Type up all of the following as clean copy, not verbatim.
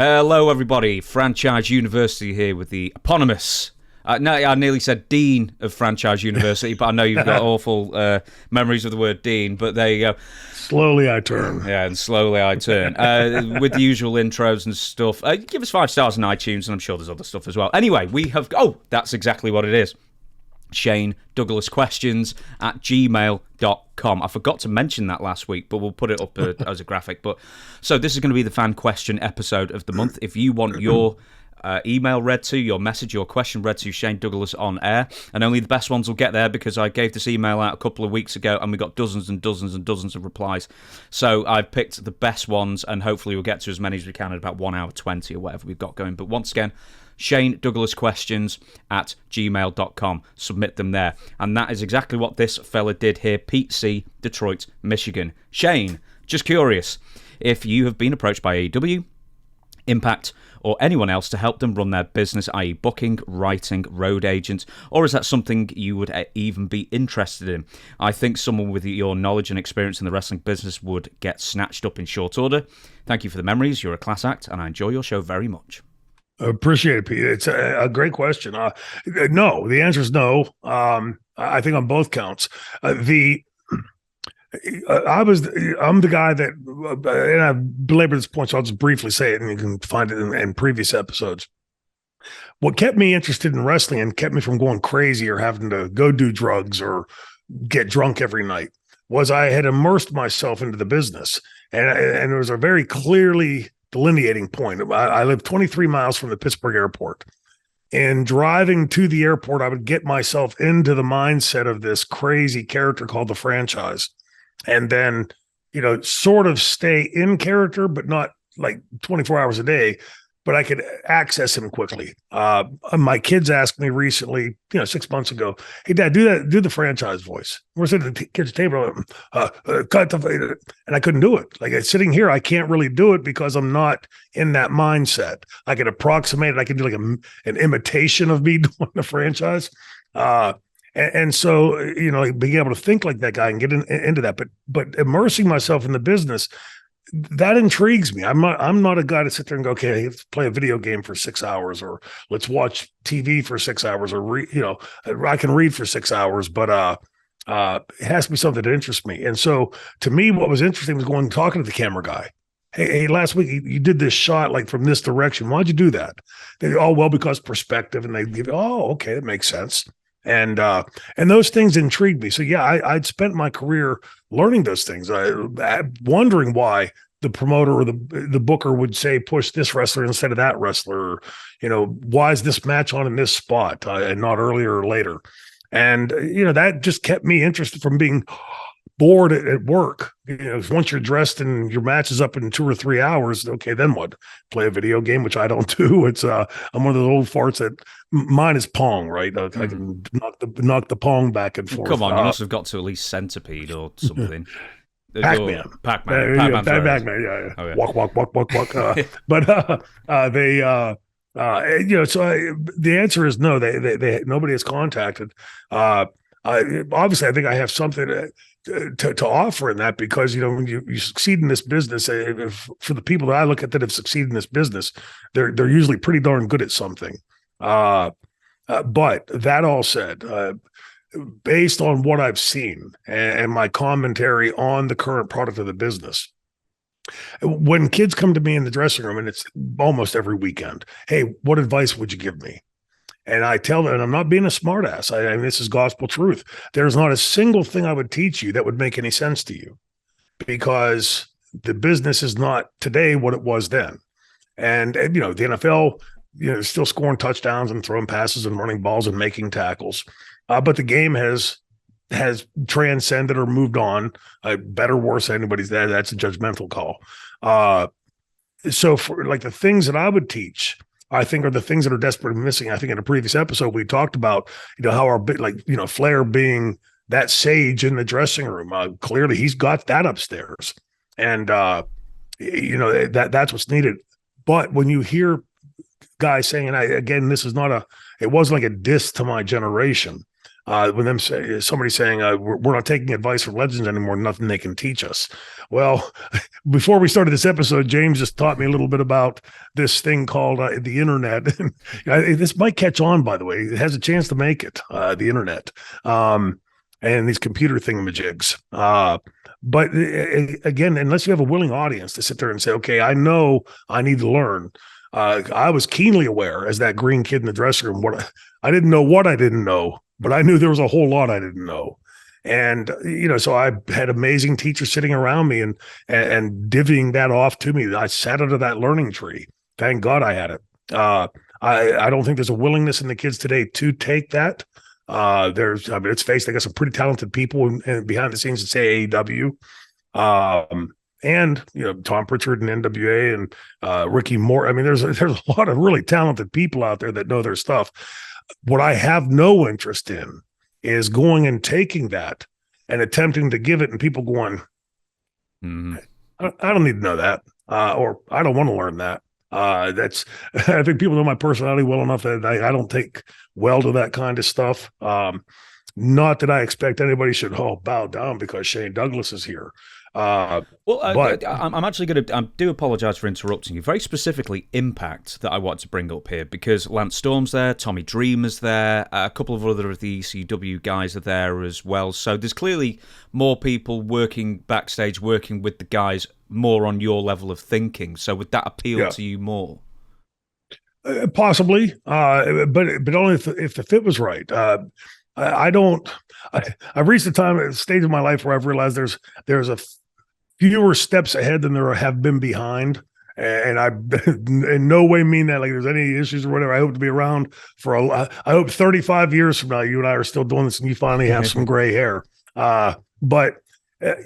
Hello, everybody. Franchise University here with the eponymous. No, I nearly said Dean of Franchise University, but I know you've got awful memories of the word Dean, but there you go. Slowly I turn. Yeah, and slowly I turn. With the usual intros and stuff. Give us 5 stars on iTunes, and I'm sure there's other stuff as well. Anyway, we have... Oh, that's exactly what it is. Shane Douglas Questions at gmail.com. I forgot to mention that last week, but we'll put it up as a graphic. So this is going to be the fan question episode of the month. If you want your email read to, your message, your question read to Shane Douglas on air, and only the best ones will get there because I gave this email out a couple of weeks ago and we got dozens and dozens and dozens of replies. So I've picked the best ones and hopefully we'll get to as many as we can in about 1 hour 20 or whatever we've got going. But once again, Shane Douglas Questions at gmail.com. Submit them there. And that is exactly what this fella did here. Pete C., Detroit, Michigan. Shane, just curious, if you have been approached by AEW, Impact, or anyone else to help them run their business, i.e. booking, writing, road agent, or is that something you would even be interested in? I think someone with your knowledge and experience in the wrestling business would get snatched up in short order. Thank you for the memories. You're a class act, and I enjoy your show very much. Appreciate it, Pete. It's a great question. No, the answer is no. I think on both counts. I'm the guy that, and I've belabored this point, so I'll just briefly say it, and you can find it in previous episodes. What kept me interested in wrestling and kept me from going crazy or having to go do drugs or get drunk every night was I had immersed myself into the business, and there was a very clearly delineating point. I live 23 miles from the Pittsburgh airport, and driving to the airport, I would get myself into the mindset of this crazy character called the franchise, and then, sort of stay in character, but not like 24 hours a day, but I could access him quickly. My kids asked me recently, 6 months ago, "Hey, Dad, do the franchise voice." We're sitting at the kids' table, cut the, and I couldn't do it. Like, sitting here, I can't really do it because I'm not in that mindset. I could approximate it. I could do like an imitation of me doing the franchise. And so, being able to think like that guy and get into that, but immersing myself in the business, that intrigues me. I'm not a guy to sit there and go, okay, let's play a video game for 6 hours, or let's watch TV for 6 hours, or I can read for 6 hours, but it has to be something that interests me. And so, to me, what was interesting was going and talking to the camera guy. Hey, last week you did this shot like from this direction. Why'd you do that? Because perspective, and they give, okay, that makes sense. And those things intrigued me. So yeah, I'd spent my career learning those things, wondering why the promoter or the booker would say push this wrestler instead of that wrestler. Why is this match on in this spot and not earlier or later? And that just kept me interested from being bored at work. Once you're dressed and your match is up in 2 or 3 hours, okay, then what? Play a video game, which I don't do. It's I'm one of those old farts that mine is Pong, right? I can knock the Pong back and forth. Come on, you must have got to at least Centipede or something. Pac-Man. Pac-Man, yeah. Oh, yeah. Walk. The answer is no. They nobody has contacted. Obviously, I think I have something to offer in that, because when you succeed in this business, for the people that I look at that have succeeded in this business, they're usually pretty darn good at something. But that all said, based on what I've seen and my commentary on the current product of the business, when kids come to me in the dressing room, and it's almost every weekend, hey, what advice would you give me? And I tell them, and I'm not being a smartass, I mean, this is gospel truth. There's not a single thing I would teach you that would make any sense to you, because the business is not today what it was then. And the NFL, still scoring touchdowns and throwing passes and running balls and making tackles. But the game has transcended or moved on, better, worse, anybody's there. That's a judgmental call. So for like the things that I would teach, I think are the things that are desperately missing. I think in a previous episode, we talked about, how our Flair being that sage in the dressing room. Clearly he's got that upstairs, and that's what's needed. But when you hear guys saying, and again, this is not it wasn't like a diss to my generation. When somebody saying we're not taking advice from legends anymore, nothing they can teach us. Well, before we started this episode, James just taught me a little bit about this thing called the internet. This might catch on, by the way. It has a chance to make it, the internet, and these computer thingamajigs. But again, unless you have a willing audience to sit there and say, okay, I know I need to learn. I was keenly aware as that green kid in the dressing room. I didn't know what I didn't know, but I knew there was a whole lot I didn't know. And, so I had amazing teachers sitting around me and divvying that off to me. I sat under that learning tree. Thank God I had it. I don't think there's a willingness in the kids today to take that. Let's face it, they got some pretty talented people behind the scenes at say AEW. And Tom Pritchard and NWA and Ricky Moore. I mean, there's a lot of really talented people out there that know their stuff. What I have no interest in is going and taking that and attempting to give it, and people going, I don't need to know that, or I don't want to learn that. I think people know my personality well enough that I don't take well to that kind of stuff. Not that I expect anybody should bow down because Shane Douglas is here. But I'm actually going to. I do apologise for interrupting you. Very specifically, Impact that I want to bring up here because Lance Storm's there, Tommy Dreamer's there, a couple of other of the ECW guys are there as well. So there's clearly more people working backstage, working with the guys more on your level of thinking. So would that appeal to you more? Possibly, but only if the fit was right. I've reached a stage of my life where I've realized there's a fewer steps ahead than there have been behind. And I in no way mean that like there's any issues or whatever. I hope to be around for I hope 35 years from now, you and I are still doing this and you finally have some gray hair. But I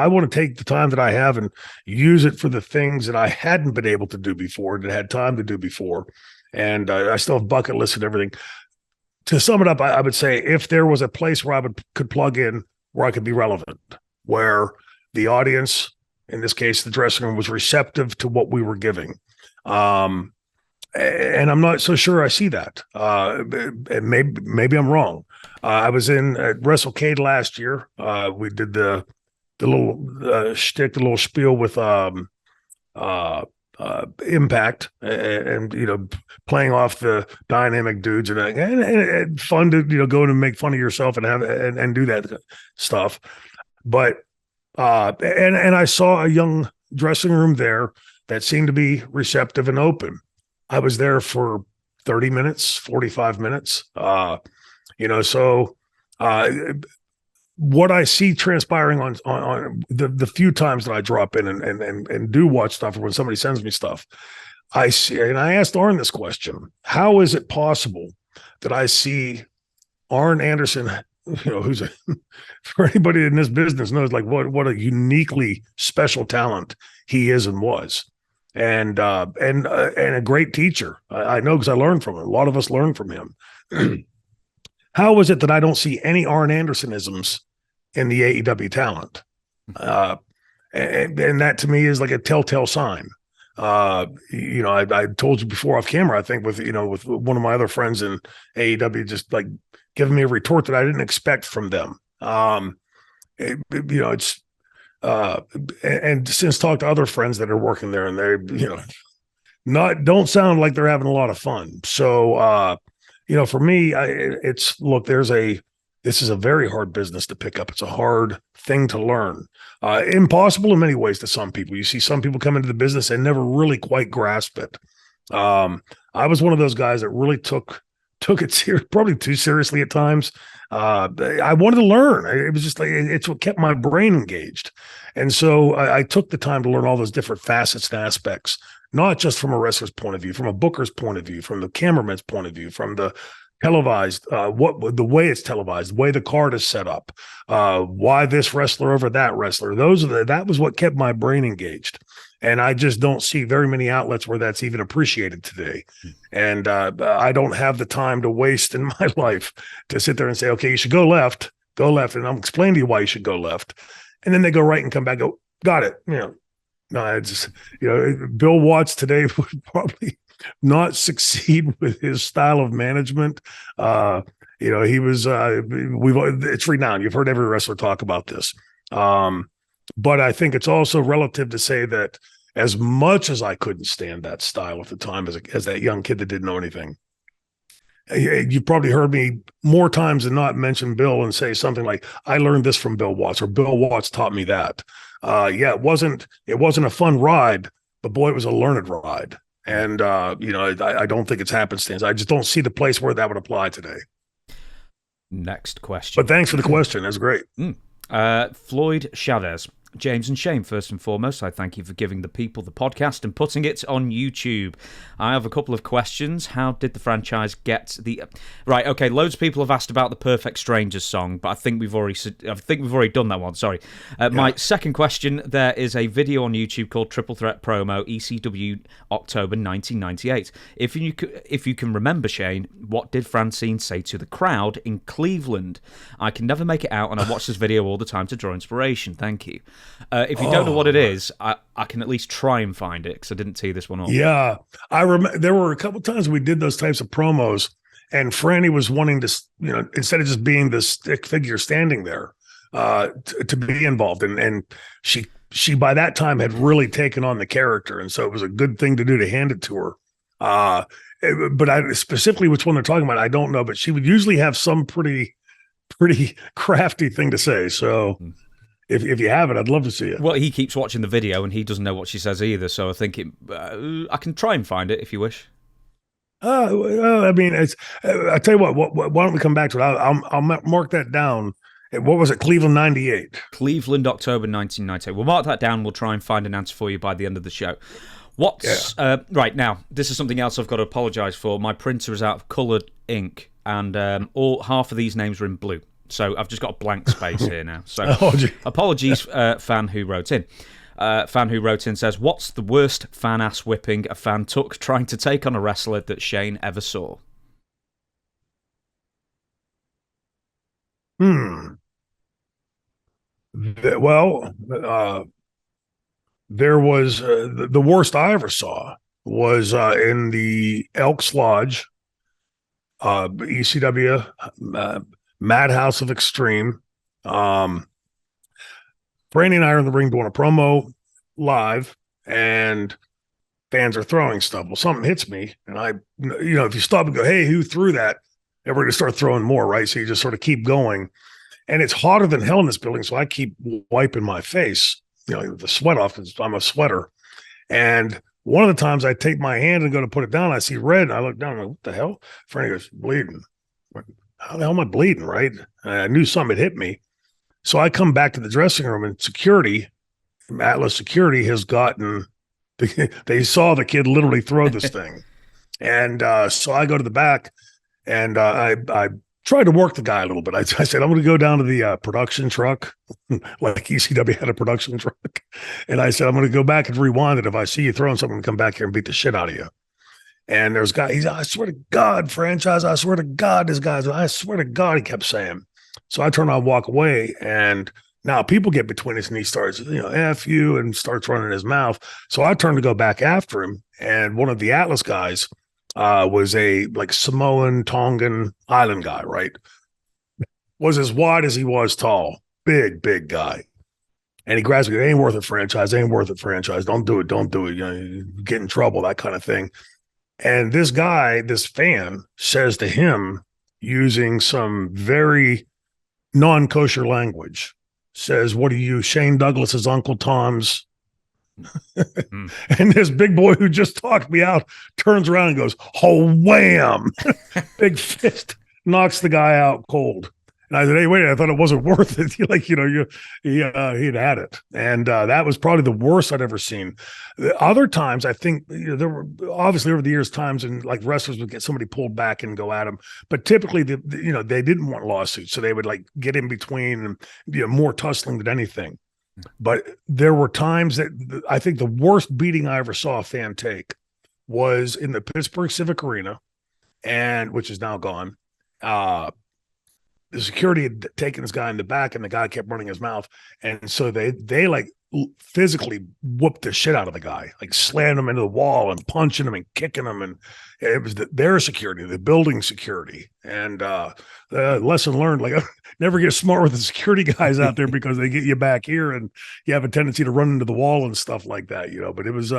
want to take the time that I have and use it for the things that I hadn't been able to do before, that I had time to do before. And I still have bucket lists and everything. To sum it up, I would say if there was a place where could plug in where I could be relevant, where the audience, in this case, the dressing room, was receptive to what we were giving. And I'm not so sure I see that. Maybe I'm wrong. I was in at WrestleCade last year. We did the little shtick, the little spiel with Impact and playing off the dynamic dudes and fun to go and make fun of yourself and have and do that stuff. But and I saw a young dressing room there that seemed to be receptive and open. I was there for 30 minutes, 45 minutes. So what I see transpiring on the few times that I drop in and do watch stuff, or when somebody sends me stuff, I see, and I asked Arn this question: how is it possible that I see Arn Anderson, who's for anybody in this business knows like what a uniquely special talent he is and was, and a great teacher. I know because I learned from him. A lot of us learned from him. How is it that I don't see any Arn Andersonisms in the AEW talent? And that to me is like a telltale sign. I told you before off camera, I think with one of my other friends in AEW, just like giving me a retort that I didn't expect from them. It's and since talked to other friends that are working there, and they don't sound like they're having a lot of fun. So for me, this is a very hard business to pick up. It's a hard thing to learn. Impossible in many ways to some people. You see some people come into the business and never really quite grasp it. I was one of those guys that really took it probably too seriously at times. I wanted to learn. It was just like, it's what kept my brain engaged. And so I took the time to learn all those different facets and aspects, not just from a wrestler's point of view, from a booker's point of view, from the cameraman's point of view, from the televised, the way it's televised, the way the card is set up, why this wrestler over that wrestler. That was what kept my brain engaged. And I just don't see very many outlets where that's even appreciated today. And I don't have the time to waste in my life to sit there and say, okay, you should go left. And I'm explaining to you why you should go left. And then they go right and come back, go, got it. No, it's just, Bill Watts today would probably not succeed with his style of management. He was it's renowned. You've heard every wrestler talk about this. But I think it's also relative to say that as much as I couldn't stand that style at the time as that young kid that didn't know anything, you've probably heard me more times than not mention Bill and say something like, I learned this from Bill Watts, or Bill Watts taught me that. It wasn't a fun ride, but boy, it was a learned ride. And, I don't think it's happenstance. I just don't see the place where that would apply today. Next question. But thanks for the question. That's great. Floyd Chavez. James and Shane, first and foremost, I thank you for giving the people the podcast and putting it on YouTube. I have a couple of questions. How did the franchise get the... Right, okay, loads of people have asked about the Perfect Strangers song, but I think we've already done that one, sorry. My second question, there is a video on YouTube called Triple Threat Promo, ECW October 1998. If you can remember, Shane, what did Francine say to the crowd in Cleveland? I can never make it out, and I watch this video all the time to draw inspiration. Thank you. If you don't know what it is, I can at least try and find it because I didn't tee this one up. Yeah, I remember there were a couple of times we did those types of promos, and Franny was wanting to, instead of just being the stick figure standing there, to be involved, and she by that time had really taken on the character, and so it was a good thing to do to hand it to her. But I specifically which one they're talking about, I don't know, but she would usually have some pretty crafty thing to say. So. If you have it, I'd love to see it. Well, he keeps watching the video and he doesn't know what she says either, so I think I can try and find it if you wish. I tell you what. Why don't we come back to it? I'll mark that down. What was it? Cleveland 98. Cleveland, October 1998. We'll mark that down. We'll try and find an answer for you by the end of the show. Right now? This is something else I've got to apologise for. My printer is out of coloured ink, and half of these names are in blue. So I've just got a blank space here now. So apologies, fan who wrote in. Fan who wrote in says, what's the worst fan-ass whipping a fan took trying to take on a wrestler that Shane ever saw? Well, there was the worst I ever saw was in the Elks Lodge, ECW, Madhouse of Extreme. Brandy and I are in the ring doing a promo live, and fans are throwing stuff. Well, something hits me, and I, if you stop and go, hey, who threw that? Everybody start throwing more, right? So you just sort of keep going. And it's hotter than hell in this building, so I keep wiping my face, the sweat off, because I'm a sweater. And one of the times I take my hand and go to put it down, I see red, and I look down, and I'm like, what the hell? Franny goes, bleeding. How the hell am I bleeding, right? And I knew something had hit me. So I come back to the dressing room, and security, Atlas Security, has gotten, they saw the kid literally throw this thing. And so I go to the back, and I tried to work the guy a little bit. I said, I'm going to go down to the production truck, like ECW had a production truck. And I said, I'm going to go back and rewind it. If I see you throwing something, I'm going to come back here and beat the shit out of you. And there's a guy, I swear to God, franchise, I swear to God, this guy's, I swear to God, he kept saying. So I turn around, walk away, and now people get between us, and he starts, F you, and starts running his mouth. So I turn to go back after him, and one of the Atlas guys was a Samoan, Tongan island guy, right? Was as wide as he was tall, big guy. And he grabs me, it ain't worth it, franchise, don't do it, you get in trouble, that kind of thing. And this guy, this fan, says to him, using some very non-kosher language, says, what are you, Shane Douglas's Uncle Tom's? And this big boy who just talked me out turns around and goes, oh, wham! Big fist knocks the guy out cold. And I said, hey, wait, I thought it wasn't worth it. He'd had it. And that was probably the worst I'd ever seen. The other times, I think, there were obviously over the years times and wrestlers would get somebody pulled back and go at them. But typically, they didn't want lawsuits. So they would get in between and more tussling than anything. But there were times that I think the worst beating I ever saw a fan take was in the Pittsburgh Civic Arena, which is now gone. The security had taken this guy in the back, and the guy kept running his mouth. And so they physically whooped the shit out of the guy, like slammed him into the wall and punching him and kicking him. And it was their security, the building security. And lesson learned, like never get smart with the security guys out there because they get you back here and you have a tendency to run into the wall and stuff like that, but it was,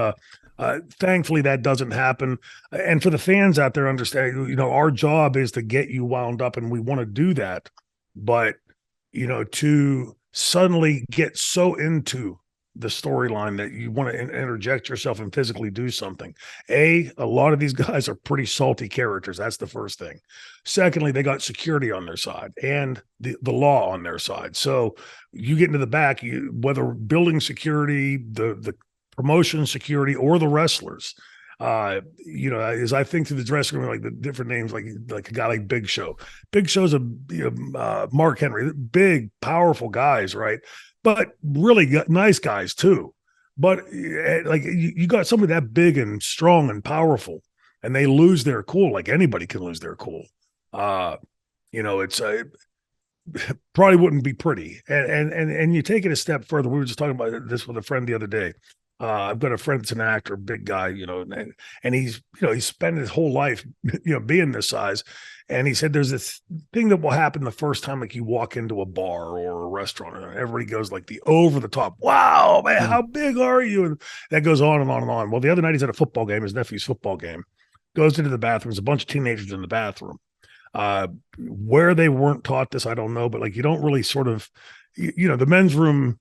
thankfully that doesn't happen. And for the fans out there, understand, our job is to get you wound up and we want to do that. But, to suddenly get so into the storyline that you want to interject yourself and physically do something. A lot of these guys are pretty salty characters. That's the first thing. Secondly, they got security on their side and the law on their side. So you get into the back, whether building security, the promotion security, or the wrestlers, as I think through the dressing room, like the different names, like a guy like Big Show. Big Show's Mark Henry, big, powerful guys, right? But really nice guys too. But like you got somebody that big and strong and powerful, and they lose their cool. Like anybody can lose their cool. It's probably wouldn't be pretty. And you take it a step further. We were just talking about this with a friend the other day. I've got a friend that's an actor, big guy, and he's spent his whole life, being this size. And he said, there's this thing that will happen the first time, like you walk into a bar or a restaurant and everybody goes like the over the top. Wow, man, how big are you? And that goes on and on and on. Well, the other night he's at a football game, his nephew's football game, goes into the bathroom. There's a bunch of teenagers in the bathroom. Where they weren't taught this, I don't know, but like, you don't really sort of, the men's room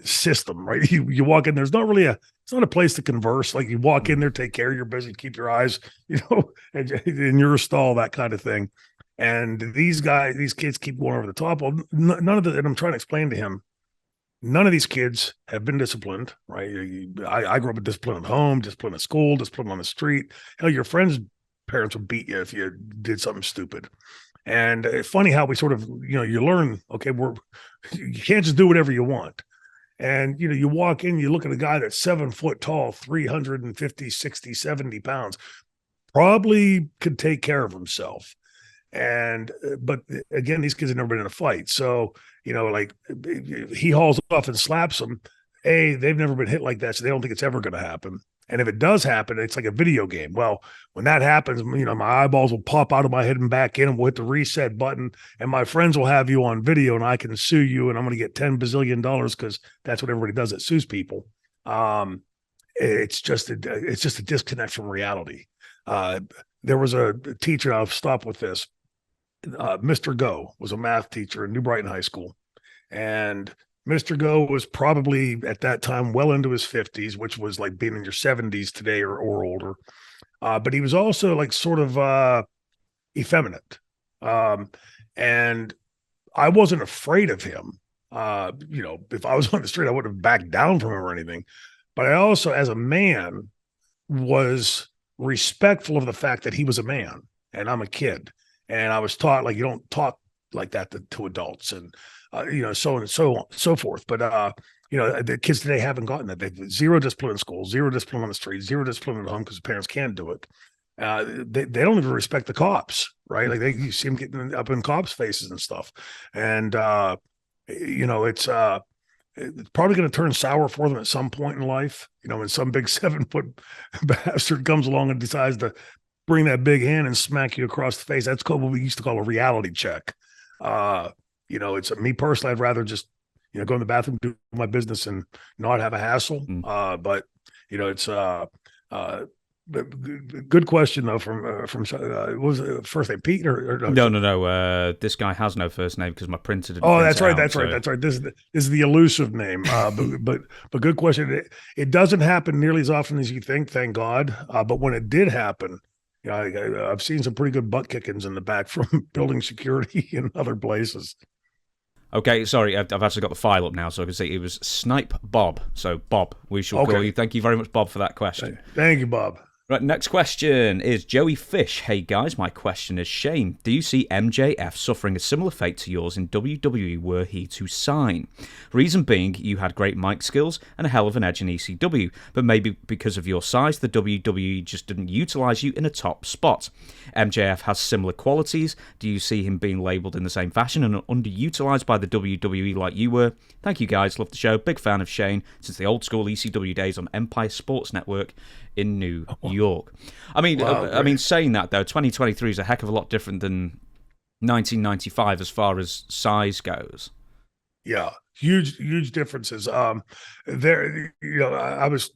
system, right? You walk in, it's not a place to converse. Like you walk in there, take care of your business, keep your eyes, in your stall, that kind of thing. And these kids keep going over the top. Well, none of and I'm trying to explain to him, none of these kids have been disciplined, right? I grew up with discipline at home, discipline at school, discipline on the street. Hell, your friends' parents would beat you if you did something stupid. And it's funny how we sort of, you learn, okay, you can't just do whatever you want. And, you walk in, you look at a guy that's 7 foot tall, 350, 60, 70 pounds, probably could take care of himself. And, but again, these kids have never been in a fight. So, like he hauls off and slaps them. They've never been hit like that. So they don't think it's ever going to happen. And if it does happen, it's like a video game. Well, when that happens, my eyeballs will pop out of my head and back in, and we'll hit the reset button, and my friends will have you on video, and I can sue you, and I'm going to get $10 bazillion because that's what everybody does that sues people. It's just a disconnect from reality. There was a teacher, I'll stop with this. Mr. Go was a math teacher in New Brighton High School, and Mr. Go was probably at that time well into his 50s, which was like being in your 70s today or older. But he was also like sort of effeminate. And I wasn't afraid of him. If I was on the street, I wouldn't have backed down from him or anything. But I also, as a man, was respectful of the fact that he was a man and I'm a kid. And I was taught, like, you don't talk like that to adults, and so on and so forth. But the kids today haven't gotten that. They've zero discipline in school, zero discipline on the street, zero discipline at home because the parents can't do it. They don't even respect the cops, right? Like you see them getting up in cops' faces and stuff. And it's probably going to turn sour for them at some point in life. When some big 7-foot bastard comes along and decides to bring that big hand and smack you across the face. That's called what we used to call a reality check. It's me personally, I'd rather just, go in the bathroom, do my business and not have a hassle. But it's good question though from what was it, first name Pete or no. This guy has no first name because my printer didn't. Oh, that's right. That's right. This is the elusive name. But good question. It doesn't happen nearly as often as you think, thank God. But when it did happen, I've seen some pretty good butt kickings in the back from building security and other places. Okay, sorry, I've actually got the file up now, so I can see it was Snipe Bob. So, Bob, we shall call you. Thank you very much, Bob, for that question. Thank you, Bob. Right, next question is Joey Fish. Hey guys, my question is Shane, do you see MJF suffering a similar fate to yours in WWE were he to sign? Reason being, you had great mic skills and a hell of an edge in ECW, but maybe because of your size, the WWE just didn't utilise you in a top spot. MJF has similar qualities. Do you see him being labelled in the same fashion and underutilised by the WWE like you were? Thank you guys, love the show. Big fan of Shane since the old school ECW days on Empire Sports Network in New York. I mean, saying that though, 2023 is a heck of a lot different than 1995 as far as size goes. Yeah, huge differences. There, I was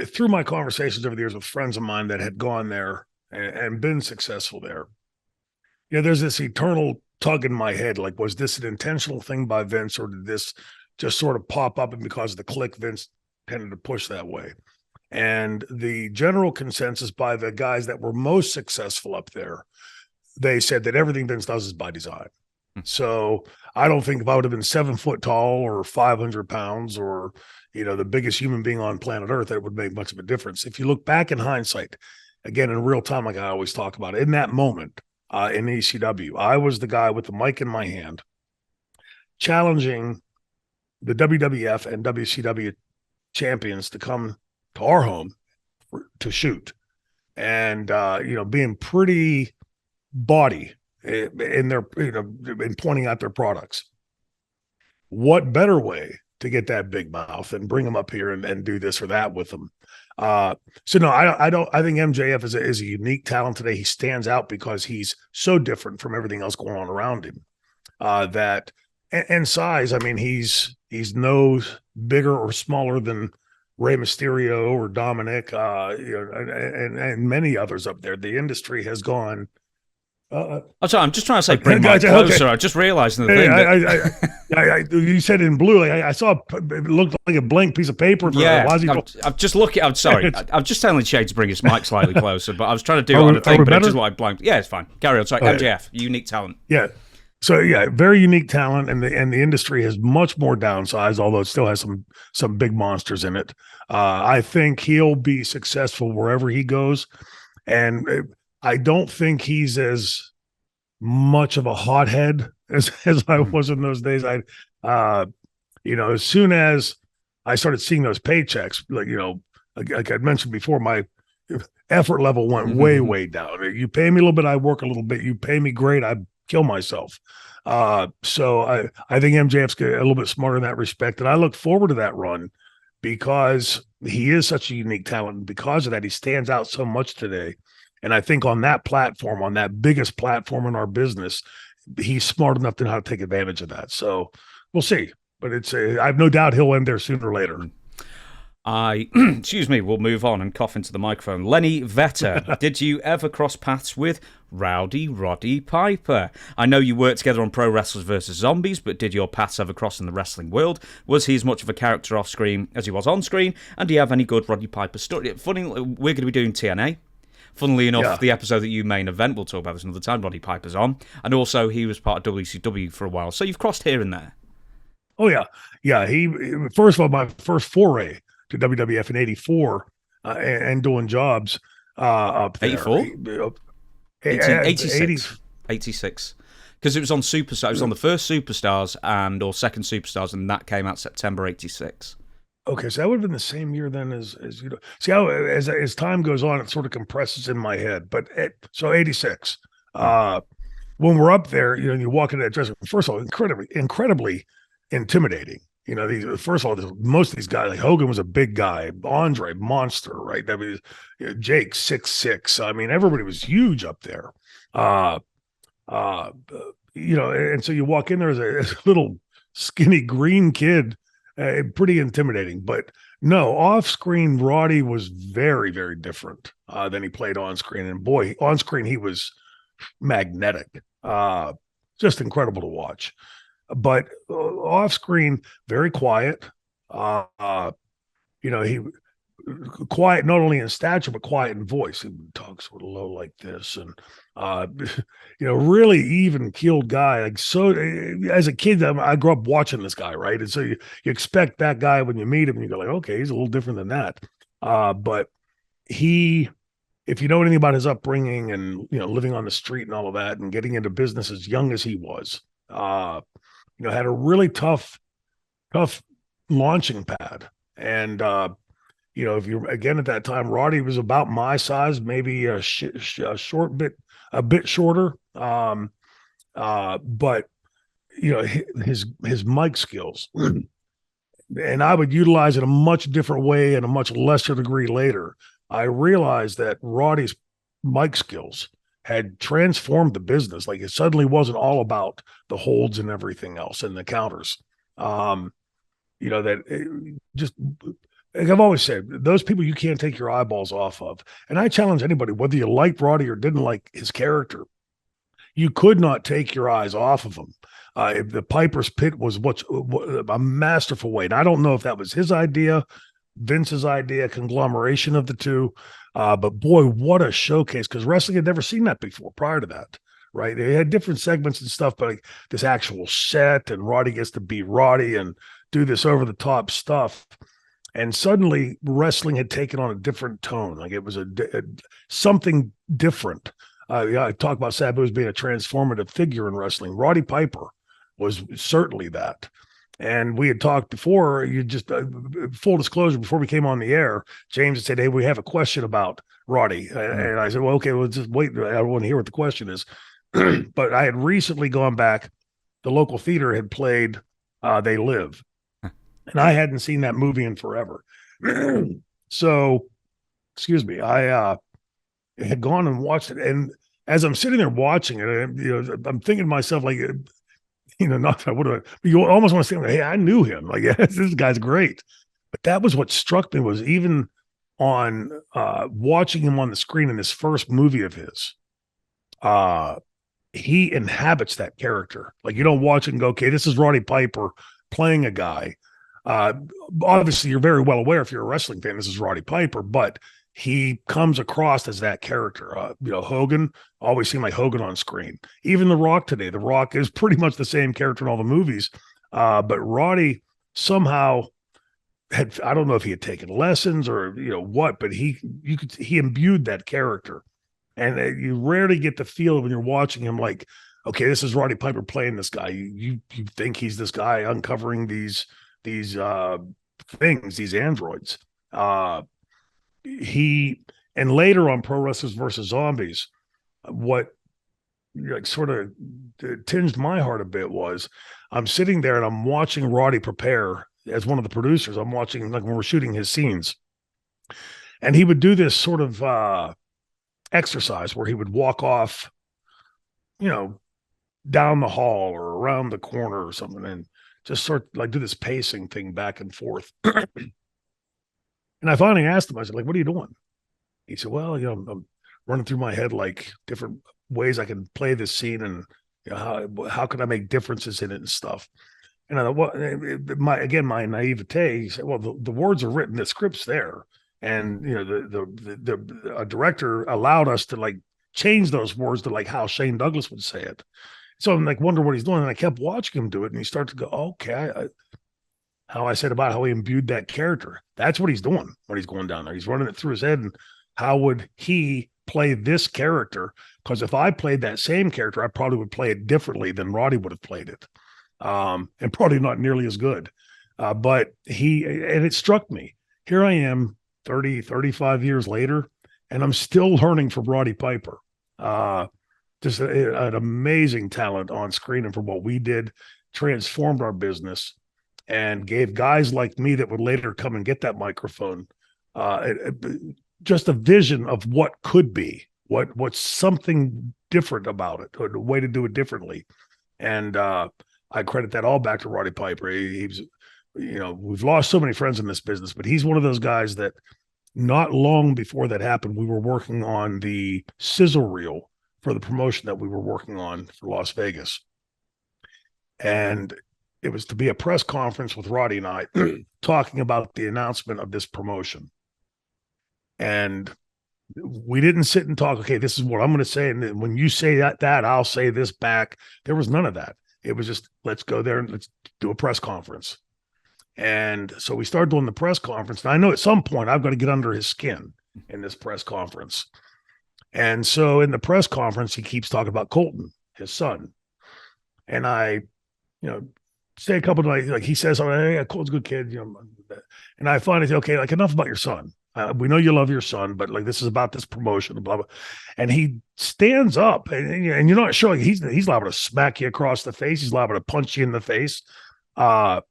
through my conversations over the years with friends of mine that had gone there and been successful there. There's this eternal tug in my head, like, was this an intentional thing by Vince, or did this just sort of pop up and because of the Kliq, Vince tended to push that way? And the general consensus by the guys that were most successful up there, they said that everything Vince does is by design. So I don't think if I would have been 7 foot tall or 500 pounds or, the biggest human being on planet Earth, that would make much of a difference. If you look back in hindsight, again, in real time, like I always talk about, in that moment in ECW, I was the guy with the mic in my hand challenging the WWF and WCW champions to come to our home to shoot, and being pretty bawdy in their in pointing out their products. What better way to get that big mouth and bring them up here and do this or that with them? So no, I don't. I think MJF is a unique talent today. He stands out because he's so different from everything else going on around him. That and size. I mean, he's no bigger or smaller than Rey Mysterio or Dominic, and many others up there. The industry has gone. I'm sorry, I'm just trying to say bring Mike closer. I just realized the thing. You said in blue. Like I saw it looked like a blank piece of paper. Yeah, I'm just looking. I'm sorry. I'm just telling Shane to bring his mic slightly closer, but I was trying to do it on the thing, but it just like blanked. Yeah, it's fine. Carry on. Sorry, MJF, unique talent. Yeah. So yeah, very unique talent, and the industry has much more downsized, although it still has some big monsters in it. I think he'll be successful wherever he goes, and I don't think he's as much of a hothead as I was in those days. As soon as I started seeing those paychecks, like I'd mentioned before, my effort level went way down. You pay me a little bit, I work a little bit. You pay me great, I kill myself. So I think MJF's a little bit smarter in that respect, and I look forward to that run because he is such a unique talent, and because of that, he stands out so much today. And I think on that platform, on that biggest platform in our business, he's smart enough to know how to take advantage of that. So we'll see, but I have no doubt he'll end there sooner or later. Excuse me, we'll move on and cough into the microphone. Lenny Vetter, did you ever cross paths with Roddy Piper? I know you worked together on Pro Wrestlers vs. Zombies, but did your paths ever cross in the wrestling world? Was he as much of a character off screen as he was on screen? And do you have any good Roddy Piper story? Funny, we're going to be doing TNA. Funnily enough, the episode that you main event, we'll talk about this another time, Roddy Piper's on. And also, he was part of WCW for a while. So you've crossed here and there. Oh, yeah. Yeah, first of all, my first foray to WWF in 84 and doing jobs up there. 84? 86. Because it was on Superstars. It was on the first Superstars or second Superstars, and that came out September 86. Okay, so that would have been the same year then as see how as time goes on, it sort of compresses in my head. But so 86. When we're up there, you walk into that dressing room. First of all, incredibly intimidating. First of all, most of these guys, like Hogan was a big guy, Andre monster, right? That was Jake 6'6". I mean, everybody was huge up there. And so you walk in there as a little skinny green kid. Pretty intimidating, but no, off screen, Roddy was very, very different than he played on screen. And boy, on screen, he was magnetic, just incredible to watch. But off screen, very quiet. He quiet not only in stature but quiet in voice. He would talk sort of low like this, and really even keeled guy. Like, so as a kid, I grew up watching this guy, right? And so you expect that guy when you meet him, and you go like, okay, he's a little different than that. But if you know anything about his upbringing and, living on the street and all of that and getting into business as young as he was, had a really tough launching pad. And, if you're again at that time, Roddy was about my size, maybe a bit shorter. But his mic skills, and I would utilize it a much different way and a much lesser degree later. I realized that Roddy's mic skills had transformed the business. Like, it suddenly wasn't all about the holds and everything else and the counters. Just like I've always said, those people you can't take your eyeballs off of. And I challenge anybody, whether you liked Roddy or didn't like his character, you could not take your eyes off of him. The Piper's Pit was what a masterful way. And I don't know if that was his idea, Vince's idea, conglomeration of the two. But boy, what a showcase, because wrestling had never seen that before prior to that, right? They had different segments and stuff, but like this actual set, and Roddy gets to be Roddy and do this over-the-top stuff. And suddenly wrestling had taken on a different tone. Like, it was something different. I talk about Sabu as being a transformative figure in wrestling. Roddy Piper was certainly that. And we had talked before, full disclosure, before we came on the air, James had said, hey, we have a question about Roddy. And I said, well, okay, we'll just wait. I want to hear what the question is. But I had recently gone back. The local theater had played They Live. And I hadn't seen that movie in forever. So, excuse me, I had gone and watched it. And as I'm sitting there watching it, I'm thinking to myself, like, not that I would have, you almost want to say, hey, I knew him. Like, yes, this guy's great. But that was what struck me, was even on watching him on the screen in this first movie of his, he inhabits that character. Like, you don't watch it and go, okay, this is Roddy Piper playing a guy. Obviously, you're very well aware, if you're a wrestling fan, this is Roddy Piper, but he comes across as that character. Hogan always seemed like Hogan on screen. Even The Rock today, The Rock is pretty much the same character in all the movies. But Roddy somehow had, I don't know if he had taken lessons or what, but he imbued that character. And you rarely get the feel when you're watching him, like, okay, this is Roddy Piper playing this guy. You think he's this guy uncovering these things, these androids. And later on Pro Wrestlers versus Zombies, what sort of tinged my heart a bit was, I'm sitting there and I'm watching Roddy prepare as one of the producers. I'm watching, like, when we're shooting his scenes, and he would do this sort of exercise where he would walk off, down the hall or around the corner or something, and just sort of like do this pacing thing back and forth. And I finally asked him, I said, like, what are you doing? He said, well, I'm running through my head, like, different ways I can play this scene, and how can I make differences in it and stuff. And I thought, well, my naivete, he said, well, the words are written, the script's there. And, the director allowed us to, like, change those words to, like, how Shane Douglas would say it. So I'm like, wonder what he's doing. And I kept watching him do it. And he started to go, okay, how I said about how he imbued that character. That's what he's doing when he's going down there. He's running it through his head. And how would he play this character? Because if I played that same character, I probably would play it differently than Roddy would have played it. And probably not nearly as good. But and it struck me. Here I am 35 years later, and I'm still learning from Roddy Piper. Just an amazing talent on screen, and for what we did, transformed our business and gave guys like me that would later come and get that microphone just a vision of what could be, what's something different about it, or a way to do it differently. And I credit that all back to Roddy Piper. He's, we've lost so many friends in this business, but he's one of those guys that not long before that happened, we were working on the sizzle reel for the promotion that we were working on for Las Vegas. And it was to be a press conference with Roddy and I talking about the announcement of this promotion. And we didn't sit and talk, okay, this is what I'm going to say. And then when you say that, I'll say this back. There was none of that. It was just, let's go there and let's do a press conference. And so we started doing the press conference. And I know at some point I've got to get under his skin. in this press conference. And so in the press conference, he keeps talking about Colton, his son. And I, say a couple of nights, like he says, hey, Colton's a good kid, and I finally say, okay, like enough about your son. We know you love your son, but like this is about this promotion, blah blah. And he stands up, and you're not sure. Like, he's liable to smack you across the face. He's liable to punch you in the face, and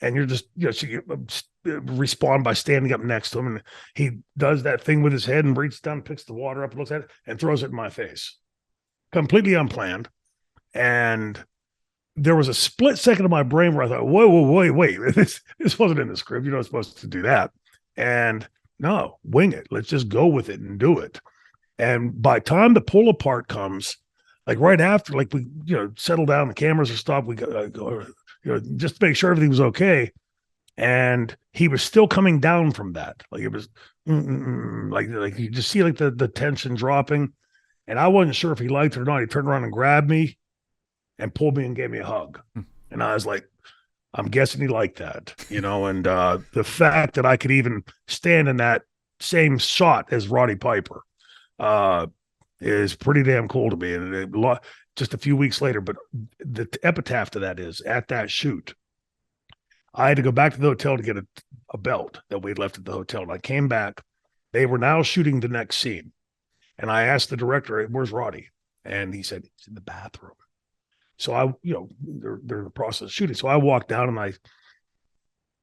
you're just so you respond by standing up next to him. And he does that thing with his head and reaches down, picks the water up, looks at it, and throws it in my face, completely unplanned. And there was a split second of my brain where I thought, wait, this wasn't in the script. You're not supposed to do that. And no, wing it. Let's just go with it and do it. And by the time the pull apart comes, like right after, like we, settle down, the cameras are stopped. We go, just to make sure everything was okay. And he was still coming down from that. Like it was like you just see like the tension dropping. And I wasn't sure if he liked it or not. He turned around and grabbed me and pulled me and gave me a hug. And I was like, I'm guessing he liked that, and the fact that I could even stand in that same shot as Roddy Piper is pretty damn cool to me. And just a few weeks later, but the epitaph to that is at that shoot, I had to go back to the hotel to get a belt that we'd left at the hotel. And I came back. They were now shooting the next scene. And I asked the director, where's Roddy? And he said, he's in the bathroom. So I, they're in the process of shooting. So I walked down and I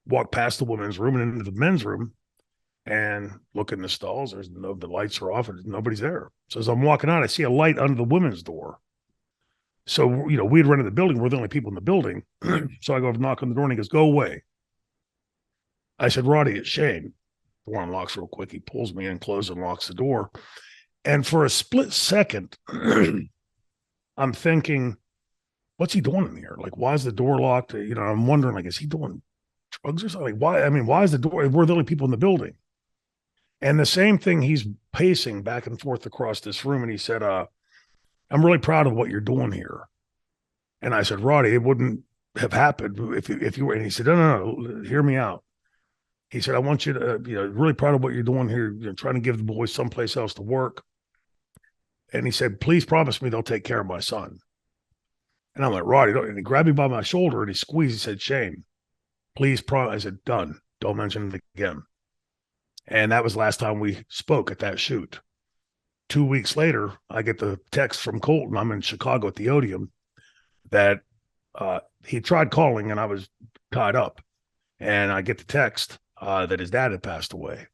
walked past the women's room and into the men's room and look in the stalls. The lights are off and nobody's there. So as I'm walking out, I see a light under the women's door. So, we'd rented the building. We're the only people in the building. So I go knock on the door and he goes, go away. I said, Roddy, it's Shane. The door unlocks real quick. He pulls me in, closes and locks the door. And for a split second, I'm thinking, what's he doing in here? Like, why is the door locked? I'm wondering, like, is he doing drugs or something? Like, why? I mean, why is the door? We're the only people in the building. And the same thing, he's pacing back and forth across this room. And he said, I'm really proud of what you're doing here. And I said, Roddy, it wouldn't have happened if you were. And he said, no, hear me out. He said, I want you to, really proud of what you're doing here. Trying to give the boys someplace else to work. And he said, please promise me they'll take care of my son. And I'm like, Roddy, and he grabbed me by my shoulder and he squeezed. He said, Shane, please promise. I said, done. Don't mention it again. And that was the last time we spoke at that shoot. 2 weeks later, I get the text from Colton. I'm in Chicago at the Odeum that he tried calling and I was tied up. And I get the text that his dad had passed away.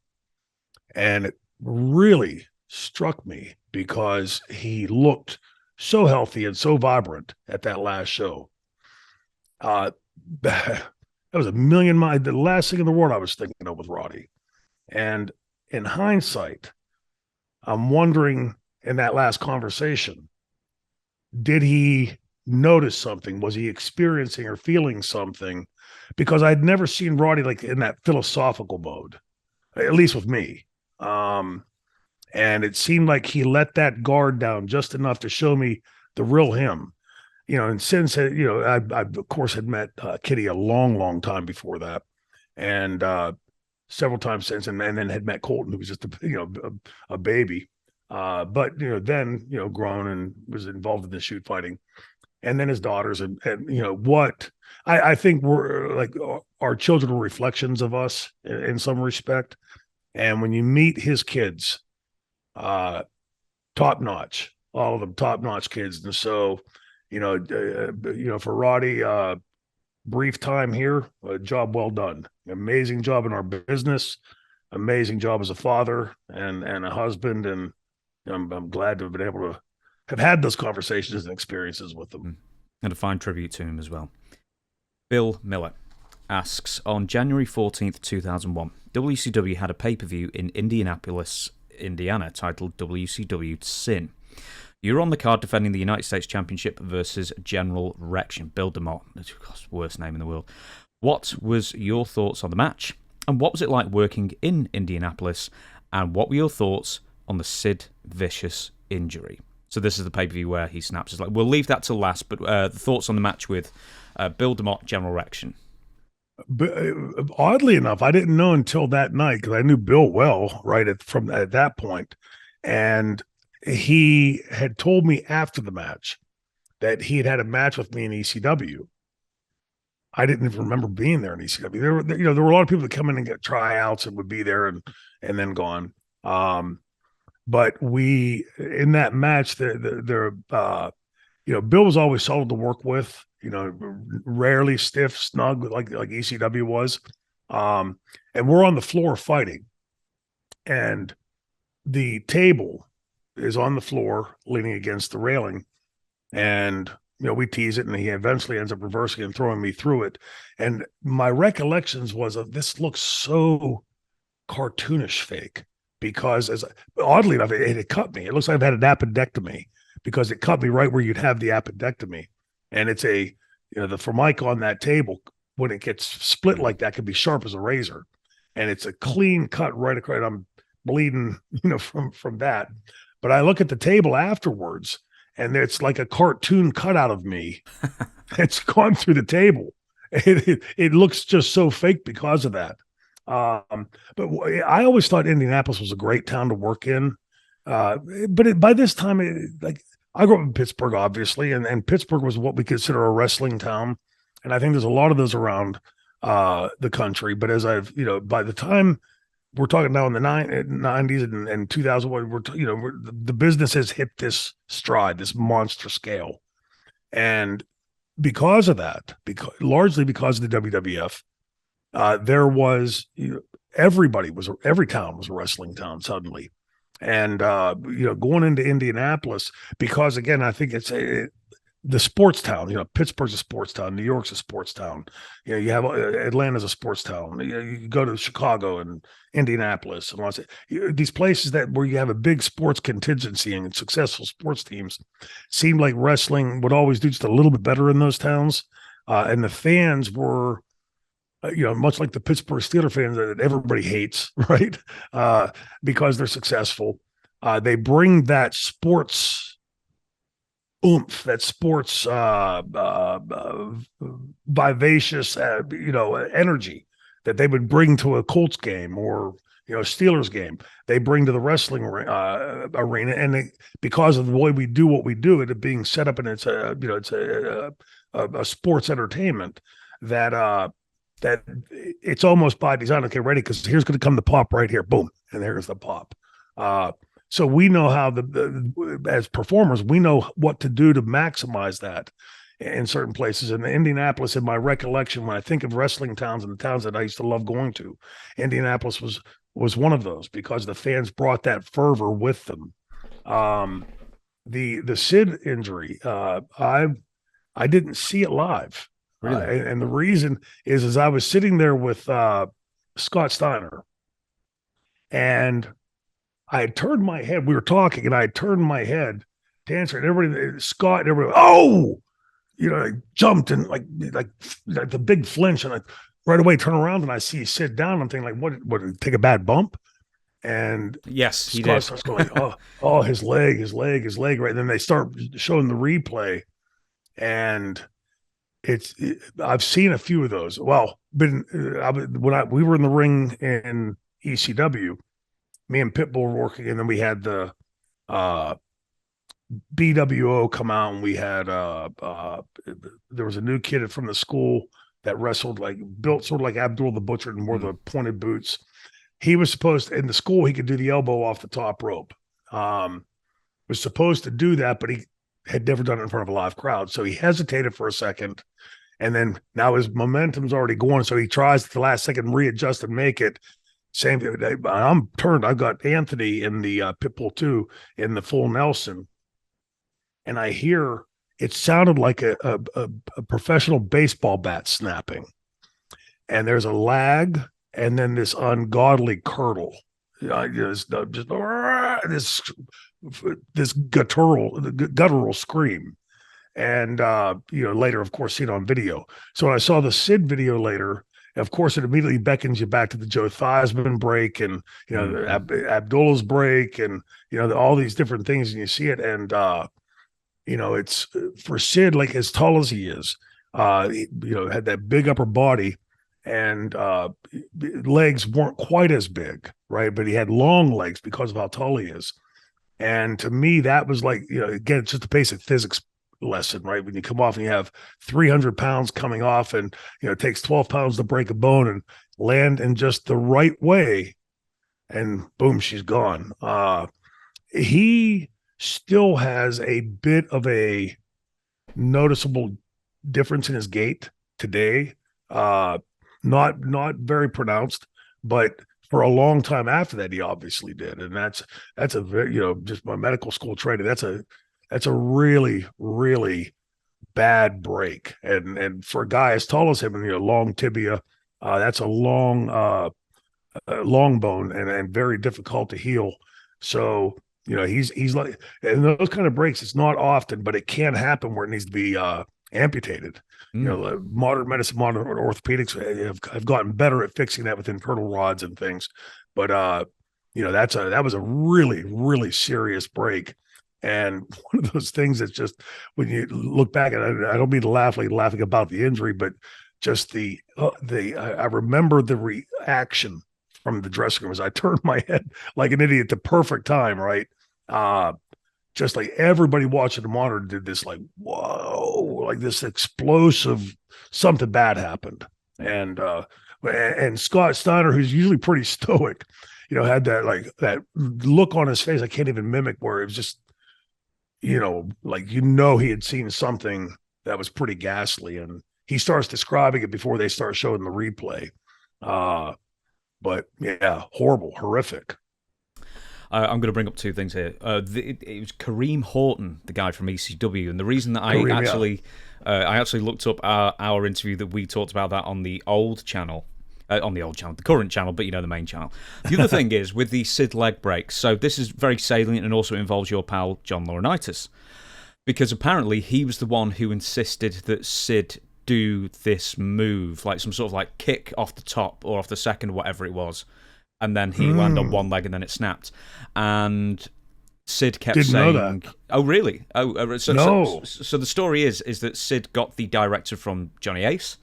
And it really struck me because he looked so healthy and so vibrant at that last show. That was a million miles. The last thing in the world I was thinking of with Roddy. And in hindsight, I'm wondering in that last conversation, did he notice something? Was he experiencing or feeling something? Because I'd never seen Roddy like in that philosophical mode, at least with me. And it seemed like he let that guard down just enough to show me the real him. And since, I of course had met Kitty a long, long time before that. And several times since, and then had met Colton, who was just a baby. But, then, grown and was involved in the shoot fighting. And then his daughters and what I think we're like our children are reflections of us in some respect. And when you meet his kids, top notch, all of them top notch kids. And so, for Roddy, brief time here, a job well done. Amazing job in our business, amazing job as a father and a husband. And I'm glad to have been able to have had those conversations and experiences with them. And a fine tribute to him as well. Bill Miller asks, on January 14th, 2001, WCW had a pay-per-view in Indianapolis, Indiana, titled WCW Sin. You were on the card defending the United States Championship versus General Rection, Bill DeMott. That's the worst name in the world. What was your thoughts on the match? And what was it like working in Indianapolis? And what were your thoughts on the Sid Vicious injury? So this is the pay-per-view where he snaps his leg. We'll leave that till last, but the thoughts on the match with Bill DeMott, General Rection. But oddly enough, I didn't know until that night because I knew Bill well from at that point, and he had told me after the match that he had had a match with me in ECW. I didn't even remember being there in ECW. There were a lot of people that come in and get tryouts and would be there and then gone. But we in that match, Bill was always solid to work with. Rarely stiff, snug like ECW was. And we're on the floor fighting, and the table is on the floor leaning against the railing, and we tease it, and he eventually ends up reversing and throwing me through it. And my recollections was of this looks so cartoonish fake because oddly enough, it cut me. It looks like I've had an appendectomy because it cut me right where you'd have the appendectomy. And it's the formica on that table, when it gets split like that, can be sharp as a razor. And it's a clean cut right across. I'm bleeding, from that. But I look at the table afterwards, and it's like a cartoon cutout of me. It's gone through the table. It looks just so fake because of that. But I always thought Indianapolis was a great town to work in. But by this time, I grew up in Pittsburgh, obviously, and Pittsburgh was what we consider a wrestling town. And I think there's a lot of those around the country. But by the time we're talking now in the 90s and 2001, the business has hit this stride, this monster scale. And because of that, largely because of the WWF, there was, every town was a wrestling town suddenly. And, going into Indianapolis, because again, I think it's the sports town. Pittsburgh's a sports town. New York's a sports town. You have Atlanta's a sports town. You go to Chicago and Indianapolis and these places where you have a big sports contingency and successful sports teams. Seemed like wrestling would always do just a little bit better in those towns. And the fans were, much like the Pittsburgh Steelers fans that everybody hates, right? Because they're successful. They bring that sports oomph, that sports vivacious, energy that they would bring to a Colts game or Steelers game. They bring to the wrestling arena, and because of the way we do what we do, it being set up, and it's a sports entertainment that it's almost by design. Okay, ready? Because here's going to come the pop right here. Boom, and there's the pop. So we know how as performers, we know what to do to maximize that in certain places. And Indianapolis, in my recollection, when I think of wrestling towns and the towns that I used to love going to, Indianapolis was one of those because the fans brought that fervor with them. The Sid injury, I didn't see it live. Really? And the reason is I was sitting there with Scott Steiner, and I had turned my head. We were talking, and I had turned my head to answer. And everybody, Scott, and everybody, I jumped and like the big flinch, and I right away turn around and I see he sit down. I'm thinking, like, what did he take a bad bump? And yes, he Scott did. starts going, his leg, right? And then they start showing the replay, and I've seen a few of those. Well, when we were in the ring in ECW, me and Pitbull were working, and then we had the BWO come out, and we had there was a new kid from the school that wrestled, built sort of like Abdul the Butcher and wore the pointed boots. He was supposed to, in the school, he could do the elbow off the top rope. Was supposed to do that, but he had never done it in front of a live crowd. So he hesitated for a second, and then now his momentum's already going. So he tries at the last second readjust and make it. Same thing. I'm turned. I've got Anthony in the Pitbull 2 in the full Nelson, and I hear it sounded like a professional baseball bat snapping, and there's a lag, and then this ungodly curdle, just this guttural scream, and later, of course, seen on video. So when I saw the Sid video later, of course, it immediately beckons you back to the Joe Theismann break and, Abdullah's break and, all these different things, and you see it. And, it's for Sid, like as tall as he is, had that big upper body, and legs weren't quite as big, right? But he had long legs because of how tall he is. And to me, that was like, again, it's just a basic physics lesson, right? When you come off and you have 300 pounds coming off, and it takes 12 pounds to break a bone, and land in just the right way, and boom, she's gone. He still has a bit of a noticeable difference in his gait today. Not very pronounced, but for a long time after that, he obviously did. And that's a very, just my medical school training. That's a really, really bad break. And for a guy as tall as him, and long tibia, that's a long bone, and very difficult to heal. So, he's like, and those kind of breaks, it's not often, but it can happen where it needs to be amputated. Modern medicine, modern orthopedics have gotten better at fixing that with internal rods and things. But that was a really, really serious break. And one of those things that's just, when you look back at it, I don't mean to laugh, like laughing about the injury, but just I remember the reaction from the dressing room as I turned my head like an idiot at the perfect time, right? Just like everybody watching the monitor did this, like, whoa, like this explosive, something bad happened. And Scott Steiner, who's usually pretty stoic, had that look on his face I can't even mimic, where it was just, he had seen something that was pretty ghastly, and he starts describing it before they start showing the replay. But yeah, horrible, horrific. I'm going to bring up two things here. It was Kareem Horton, the guy from ECW, and the reason that I actually looked up our interview that we talked about that on the old channel, the current channel, but the main channel. The other thing is with the Sid leg breaks. So this is very salient, and also involves your pal John Laurinaitis, because apparently he was the one who insisted that Sid do this move, like some sort of like kick off the top or off the second, whatever it was. And then he landed on one leg, and then it snapped. And Sid kept saying, "Oh, really? Oh, so, no." So the story is that Sid got the director from Johnny Ace,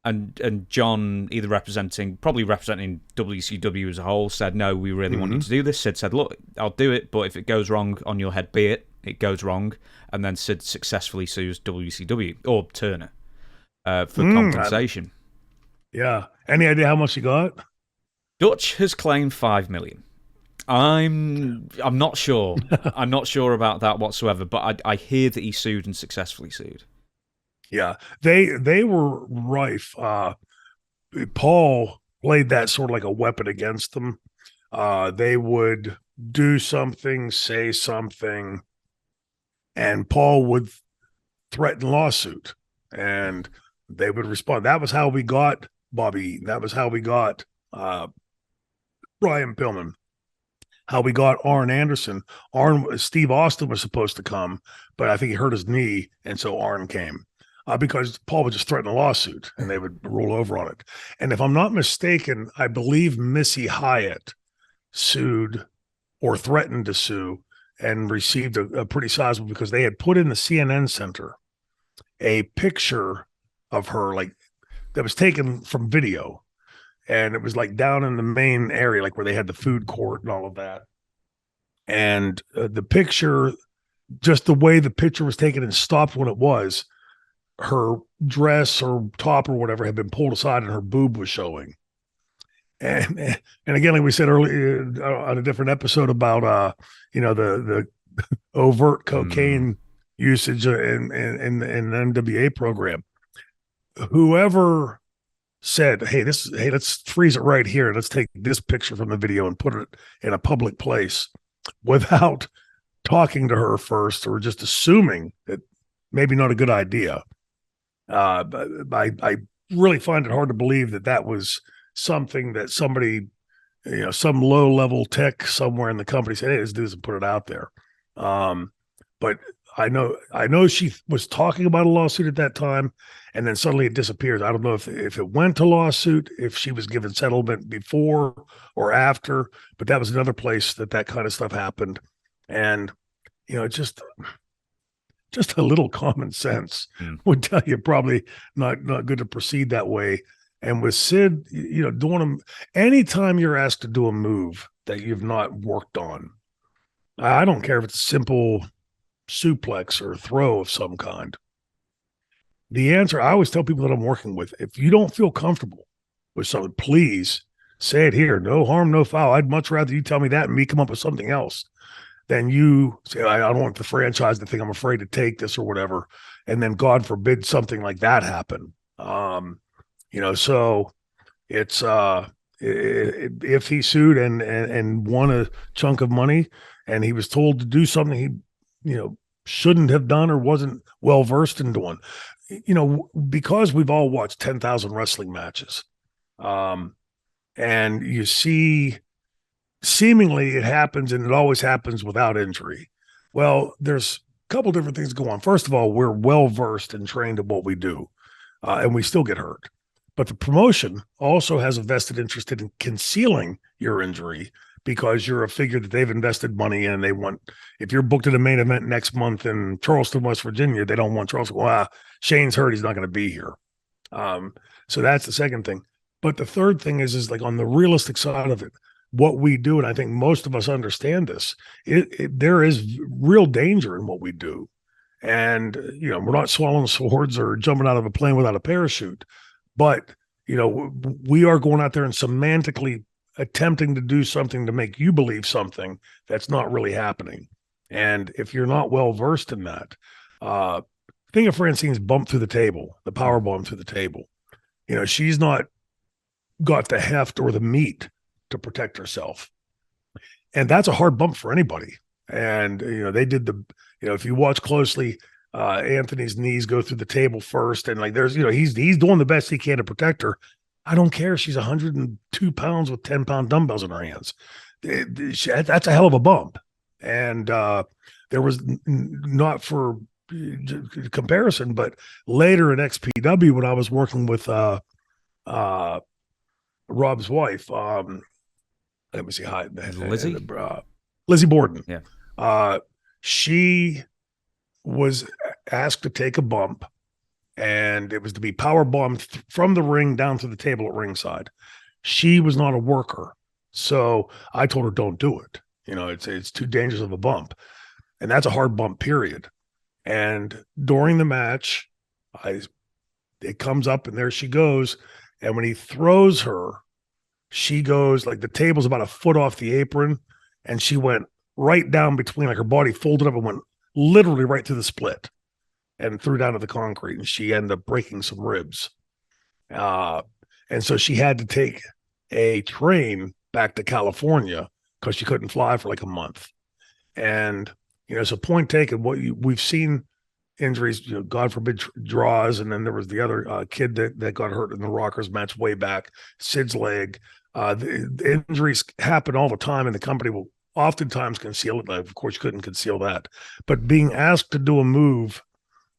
and John, probably representing WCW as a whole, said, "No, we really want you to do this." Sid said, "Look, I'll do it, but if it goes wrong on your head, be it. It goes wrong." And then Sid successfully sues WCW or Turner for compensation. Yeah. Any idea how much he got? Dutch has claimed $5 million. I'm not sure. I'm not sure about that whatsoever. But I hear that he sued and successfully sued. Yeah, they were rife. Paul played that sort of like a weapon against them. They would do something, say something, and Paul would threaten lawsuit, and they would respond. That was how we got Bobby Eaton. That was how we got Brian Pillman, how we got Arn Anderson. Steve Austin was supposed to come, but I think he hurt his knee, and so Arn came because Paul would just threaten a lawsuit, and they would roll over on it. And if I'm not mistaken, I believe Missy Hyatt sued or threatened to sue and received a pretty sizable, because they had put in the CNN Center a picture of her, like, that was taken from video. And it was like down in the main area, like where they had the food court and all of that. And the picture, just the way the picture was taken and stopped when it was, her dress or top or whatever had been pulled aside and her boob was showing. And again, like we said earlier on a different episode about, the overt cocaine usage in the NWA program, whoever said, hey, let's freeze it right here. Let's take this picture from the video and put it in a public place, without talking to her first, or just assuming that maybe not a good idea. But I really find it hard to believe that was something that somebody, some low level tech somewhere in the company said, hey, let's do this and put it out there. But I know she was talking about a lawsuit at that time, and then suddenly it disappears. I don't know if it went to lawsuit, if she was given settlement before or after, but that was another place that kind of stuff happened. And, just a little common sense would tell you probably not good to proceed that way. And with Sid, doing them, anytime you're asked to do a move that you've not worked on, I don't care if it's a simple suplex or throw of some kind. The answer, I always tell people that I'm working with, if you don't feel comfortable with something, please say it here. No harm, no foul. I'd much rather you tell me that and me come up with something else than you say, I don't want the franchise to think I'm afraid to take this or whatever. And then God forbid something like that happen. So it's if he sued and won a chunk of money and he was told to do something he, shouldn't have done or wasn't well versed in doing, because we've all watched 10,000 wrestling matches. And you see, seemingly it happens and it always happens without injury. Well, there's a couple different things go on. First of all, we're well versed and trained at what we do, and we still get hurt. But the promotion also has a vested interest in concealing your injury because you're a figure that they've invested money in. They want, if you're booked at a main event next month in Charleston, West Virginia, they don't want Charleston. Well, Shane's hurt. He's not going to be here. So that's the second thing. But the third thing is like on the realistic side of it, what we do, and I think most of us understand this, there is real danger in what we do. And, we're not swallowing swords or jumping out of a plane without a parachute. But, we are going out there and semantically attempting to do something to make you believe something that's not really happening. And if you're not well versed in that, think of Francine's bump through the table, the power bomb through the table. She's not got the heft or the meat to protect herself. And that's a hard bump for anybody. And, they did if you watch closely, Anthony's knees go through the table first. And like, there's, he's doing the best he can to protect her. I don't care. She's 102 pounds with 10-pound dumbbells in her hands. That's a hell of a bump. And there was not for comparison, but later in XPW, when I was working with Rob's wife, let me see, Lizzie Borden. Yeah. She was asked to take a bump, and it was to be power bombed from the ring down to the table at ringside. She was not a worker, so I told her, don't do it. It's too dangerous of a bump, and that's a hard bump, period. And during the match, it comes up, and there she goes. And when he throws her, she goes, like, the table's about a foot off the apron, and she went right down between, like, her body folded up and went literally right through the split and threw down to the concrete, and she ended up breaking some ribs. And so she had to take a train back to California because she couldn't fly for like a month. And, so point taken, we've seen injuries, God forbid, draws. And then there was the other kid that got hurt in the Rockers match way back, Sid's leg. The injuries happen all the time, and the company will oftentimes conceal it. Of course, you couldn't conceal that. But being asked to do a move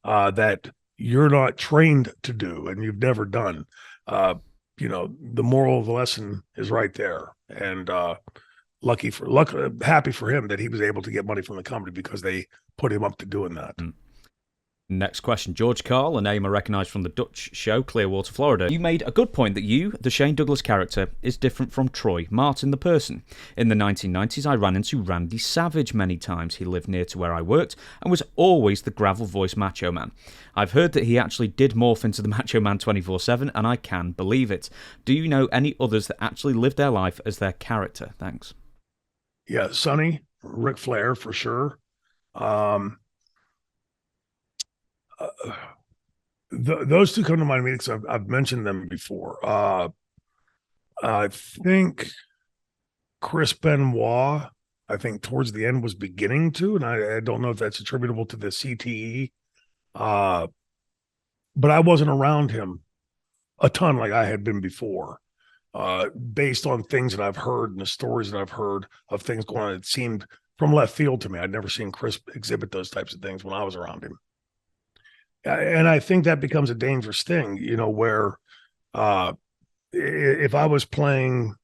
that you're not trained to do and you've never done, the moral of the lesson is right there. And happy for him that he was able to get money from the company because they put him up to doing that. Next question. George Carl, a name I recognise from the Dutch show Clearwater, Florida. You made a good point that you, the Shane Douglas character, is different from Troy Martin, the person. In the 1990s, I ran into Randy Savage many times. He lived near to where I worked and was always the gravel-voiced Macho Man. I've heard that he actually did morph into the Macho Man 24/7, and I can believe it. Do you know any others that actually lived their life as their character? Thanks. Yeah, Sonny, Ric Flair, for sure. Those two come to mind because I've mentioned them before. I think Chris Benoit, I think towards the end was beginning to, and I don't know if that's attributable to the CTE, but I wasn't around him a ton like I had been before. Based on things that I've heard and the stories that I've heard of things going on, it seemed from left field to me. I'd never seen Chris exhibit those types of things when I was around him. And I think that becomes a dangerous thing, where if I was playing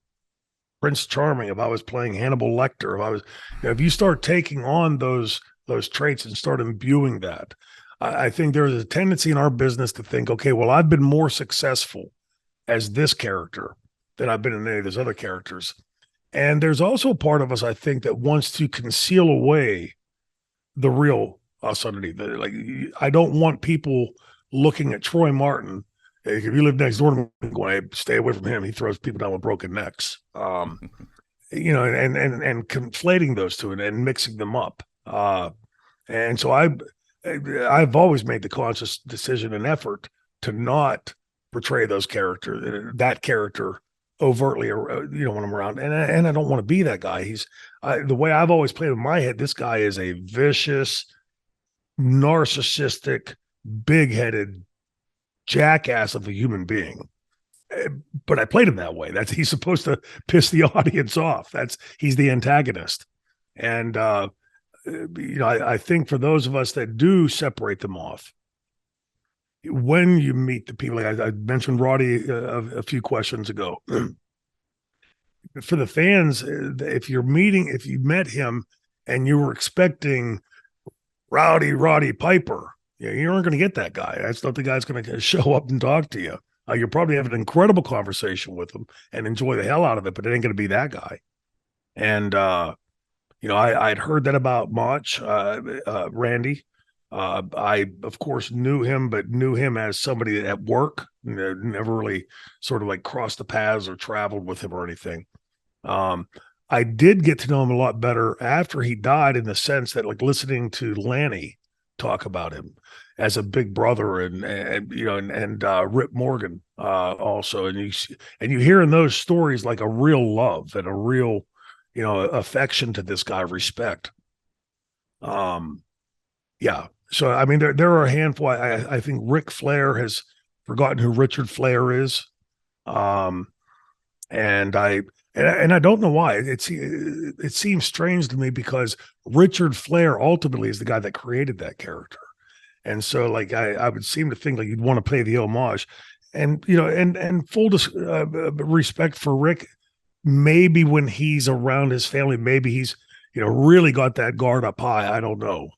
Prince Charming, if I was playing Hannibal Lecter, if you start taking on those traits and start imbuing that, I think there's a tendency in our business to think, okay, well, I've been more successful as this character than I've been in any of those other characters. And there's also a part of us, I think, that wants to conceal away the real us underneath. Like, I don't want people looking at Troy Martin. If you live next door to him, going, hey, stay away from him. He throws people down with broken necks. You know, and conflating those two and mixing them up. And so I've always made the conscious decision and effort to not portray that character overtly, you know, when I'm around. And I don't want to be that guy. The way I've always played in my head, this guy is a vicious, narcissistic, big-headed jackass of a human being. But I played him that way. He's supposed to piss the audience off. He's the antagonist. And you know, I think for those of us that do separate them off, when you meet the people, like I mentioned Roddy a few questions ago, for the fans, if you met him and you were expecting Roddy Piper, you aren't going to get that guy. That's not the guy that's going to show up and talk to you. You'll probably have an incredible conversation with him and enjoy the hell out of it, but it ain't going to be that guy. And, you know, I'd heard that about Mach, Randy. I, of course, knew him as somebody at work, never really sort of like crossed the paths or traveled with him or anything. I did get to know him a lot better after he died, in the sense that, like, listening to Lanny talk about him as a big brother, and you know, and Rip Morgan also, and you hear in those stories like a real love and a real, you know, affection to this guy, respect. Yeah. So I mean, there are a handful. I think Ric Flair has forgotten who Richard Flair is, and I don't know why. It seems strange to me, because Richard Flair ultimately is the guy that created that character. And so, like, I would seem to think like you'd want to pay the homage, and, you know, and full respect for Rick. Maybe when he's around his family, maybe he's, you know, really got that guard up high. I don't know.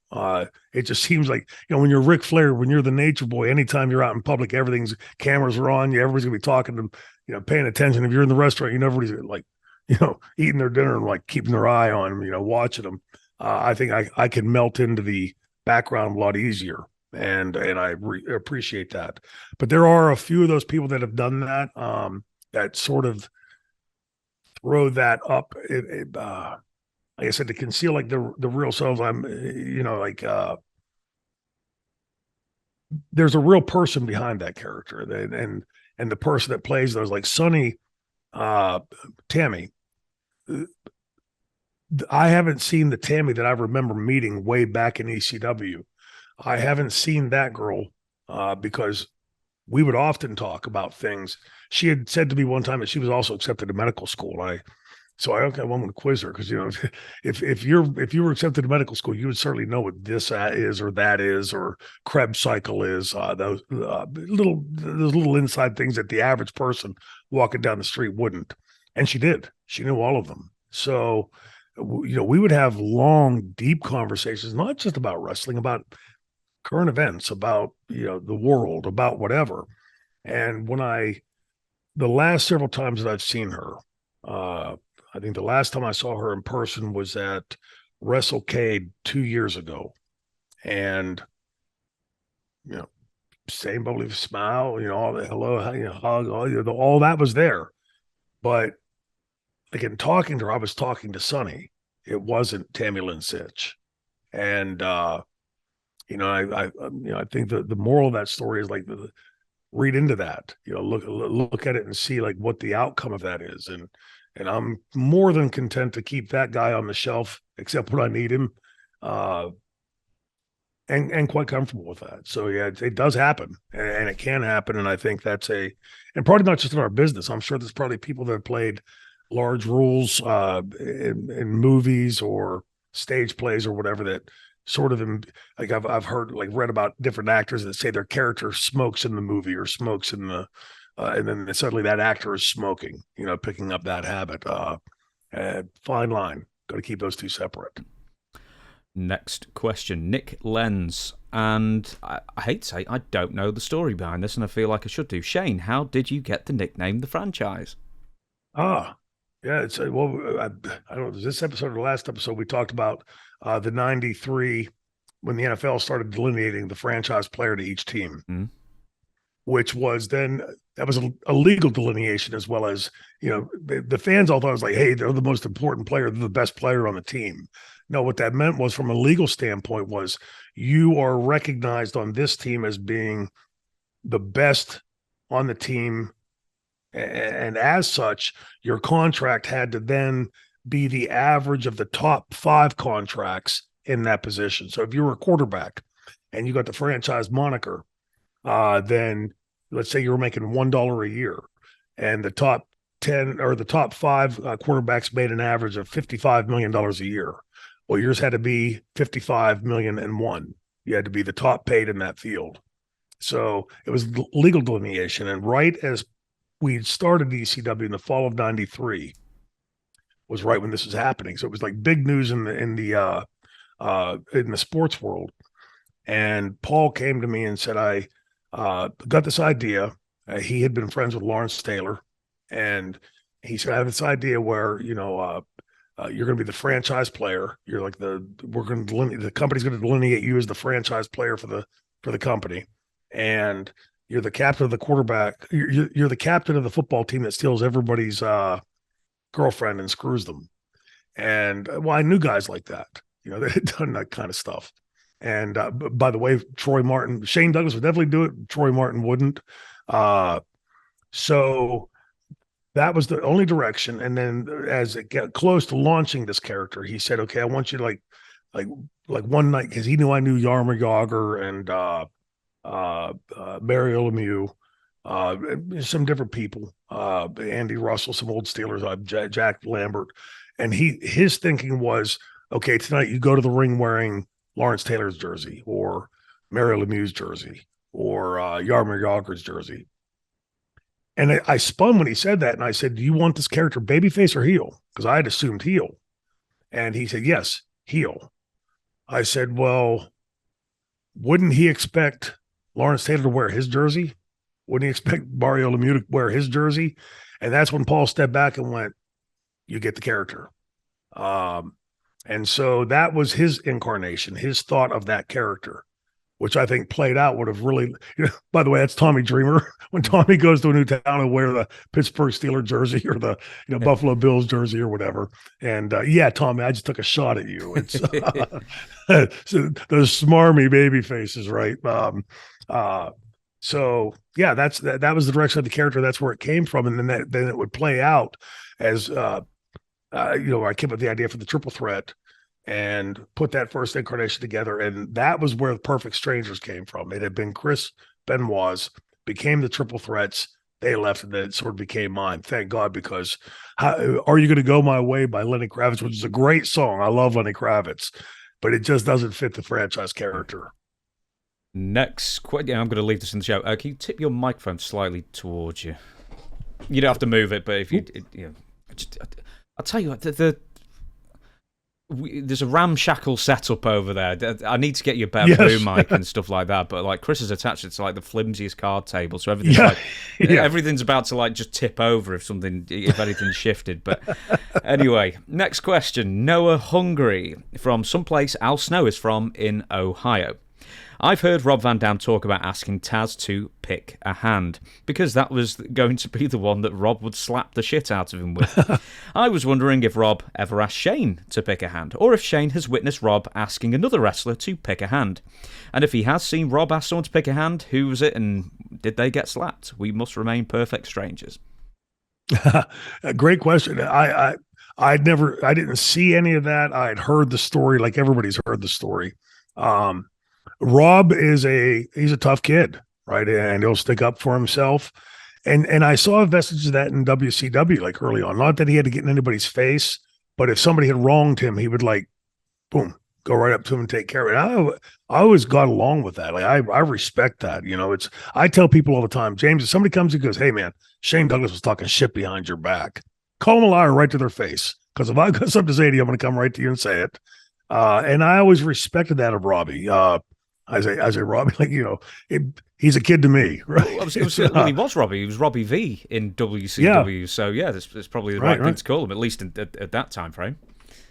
It just seems like, you know, when you're Ric Flair, when you're the Nature Boy, anytime you're out in public, cameras are on you. Everybody's gonna be talking to them, you know, paying attention. If you're in the restaurant, you know, everybody's like, you know, eating their dinner and like keeping their eye on them, you know, watching them. I think I can melt into the background a lot easier. And I appreciate that. But there are a few of those people that have done that, that sort of throw that up. Like I said, to conceal like the real selves. You know, like, there's a real person behind that character, and the person that plays those, like Sonny, Tammy. I haven't seen the Tammy that I remember meeting way back in ECW. I haven't seen that girl, because we would often talk about things. She had said to me one time that she was also accepted to medical school. So I want to quiz her, because, you know, if you were accepted to medical school, you would certainly know what this is or that is, or Krebs cycle is, those little inside things that the average person walking down the street wouldn't. And she did. She knew all of them. So, you know, we would have long, deep conversations, not just about wrestling, about current events, about, you know, the world, about whatever. And the last several times that I've seen her, I think the last time I saw her in person was at WrestleCade 2 years ago. And, you know, same bubbly smile, you know, all the hello, you know, hug, all that was there. But like, in talking to her, I was talking to Sonny. It wasn't Tammy Lynn Sitch. And, you know, I think the moral of that story is, like, read into that, you know, look at it and see like what the outcome of that is. And I'm more than content to keep that guy on the shelf, except when I need him, and quite comfortable with that. So yeah, it does happen, and it can happen. And I think and probably not just in our business. I'm sure there's probably people that have played large roles in movies or stage plays or whatever, that sort of, like, I've heard, like, read about different actors that say their character smokes in the movie or smokes in the, and then suddenly that actor is smoking, you know, picking up that habit. Fine line. Got to keep those two separate. Next question, Nick Lenz. And I hate to say, I don't know the story behind this, and I feel like I should do. Shane, how did you get the nickname The Franchise? Yeah, it's well, I don't know, this episode or the last episode we talked about the 93 when the NFL started delineating the franchise player to each team, which was then that was a legal delineation as well as, the fans all thought it was like, hey, they're the most important player, they're the best player on the team. No, what that meant was from a legal standpoint was you are recognized on this team as being the best on the team. And as such, your contract had to then be the average of the top 5 contracts in that position. So if you were a quarterback and you got the franchise moniker, then let's say you were making $1 a year and the top 10 or the top 5 quarterbacks made an average of $55 million a year. Well, yours had to be $55 million and one. You had to be the top paid in that field. So it was legal delineation. And right as we started ECW in the fall of 93 was right when this was happening. So it was like big news in the sports world. And Paul came to me and said, I got this idea. He had been friends with Lawrence Taylor. And he said, I have this idea where, you're going to be the franchise player. You're like the company's going to delineate you as the franchise player for the company. And you're the captain of the quarterback. You're the captain of the football team that steals everybody's girlfriend and screws them. And well, I knew guys like that. They had done that kind of stuff. And by the way, Shane Douglas would definitely do it. Troy Martin wouldn't. So that was the only direction. And then as it got close to launching this character, he said, okay, I want you to like one night, because he knew I knew Yarmer Yager and Mario Lemieux, some different people, Andy Russell, some old Steelers, Jack Lambert. And his thinking was, okay, tonight you go to the ring wearing Lawrence Taylor's jersey or Mario Lemieux's jersey or Yarmer Yager's jersey. And I spun when he said that. And I said, do you want this character babyface or heel? Because I had assumed heel. And he said, yes, heel. I said, well, wouldn't he expect Lawrence Taylor to wear his jersey? Wouldn't he expect Mario Lemieux to wear his jersey? And that's when Paul stepped back and went, you get the character. And so that was his incarnation, his thought of that character, which I think played out would have really, by the way, that's Tommy Dreamer. When Tommy goes to a new town and wear the Pittsburgh Steelers jersey or the Buffalo Bills jersey or whatever. And yeah, Tommy, I just took a shot at you. It's so those smarmy baby faces, right? So yeah, that was the direction of the character. That's where it came from. And then it would play out as, I came up with the idea for the triple threat and put that first incarnation together. And that was where the Perfect Strangers came from. It had been Chris Benoit's, became the triple threats. They left and then it sort of became mine. Thank God, because Are You Gonna Go My Way by Lenny Kravitz, which is a great song. I love Lenny Kravitz, but it just doesn't fit the franchise character. Next question. I'm going to leave this in the show. Can you tip your microphone slightly towards you? You don't have to move it, but if you, I'll tell you what, there's a ramshackle setup over there. I need to get you a better boom mic and stuff like that. But like Chris has attached it to like the flimsiest card table, so everything's everything's about to like just tip over if anything's shifted. But anyway, next question. Noah Hungary from someplace Al Snow is from in Ohio. I've heard Rob Van Dam talk about asking Taz to pick a hand, because that was going to be the one that Rob would slap the shit out of him with. I was wondering if Rob ever asked Shane to pick a hand, or if Shane has witnessed Rob asking another wrestler to pick a hand. And if he has seen Rob ask someone to pick a hand, who was it and did they get slapped? We must remain perfect strangers. Great question. I didn't see any of that. I'd heard the story, like everybody's heard the story. Rob he's a tough kid, right? And he'll stick up for himself. And I saw vestiges of that in WCW, like early on. Not that he had to get in anybody's face, but if somebody had wronged him, he would like, boom, go right up to him and take care of it. I always got along with that. Like I respect that. I tell people all the time, James, if somebody comes and goes, hey man, Shane Douglas was talking shit behind your back, call them a liar right to their face. Because if I got something to say to you, I'm going to come right to you and say it. And I always respected that of Robbie. I say Robbie, like, he's a kid to me, right? Well, well, he was Robbie. He was Robbie V in WCW. Yeah. So yeah, it's probably the right thing to call him, at least at that time frame.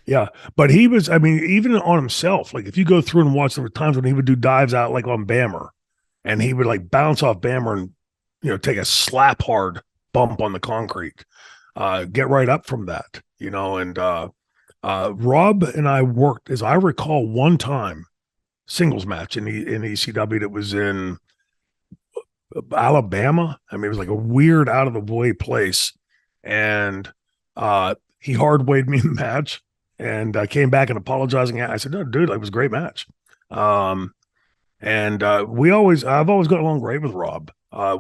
Yeah, but he was. I mean, even on himself, like if you go through and watch, there were times when he would do dives out like on Bammer, and he would like bounce off Bammer and take a slap hard bump on the concrete, get right up from that, and Rob and I worked, as I recall, one time singles match in ECW that was in Alabama. I mean, it was like a weird out of the way place, and he hard weighed me in the match, and I came back and apologizing. I said, "No, dude, it was a great match." And I've always got along great with Rob.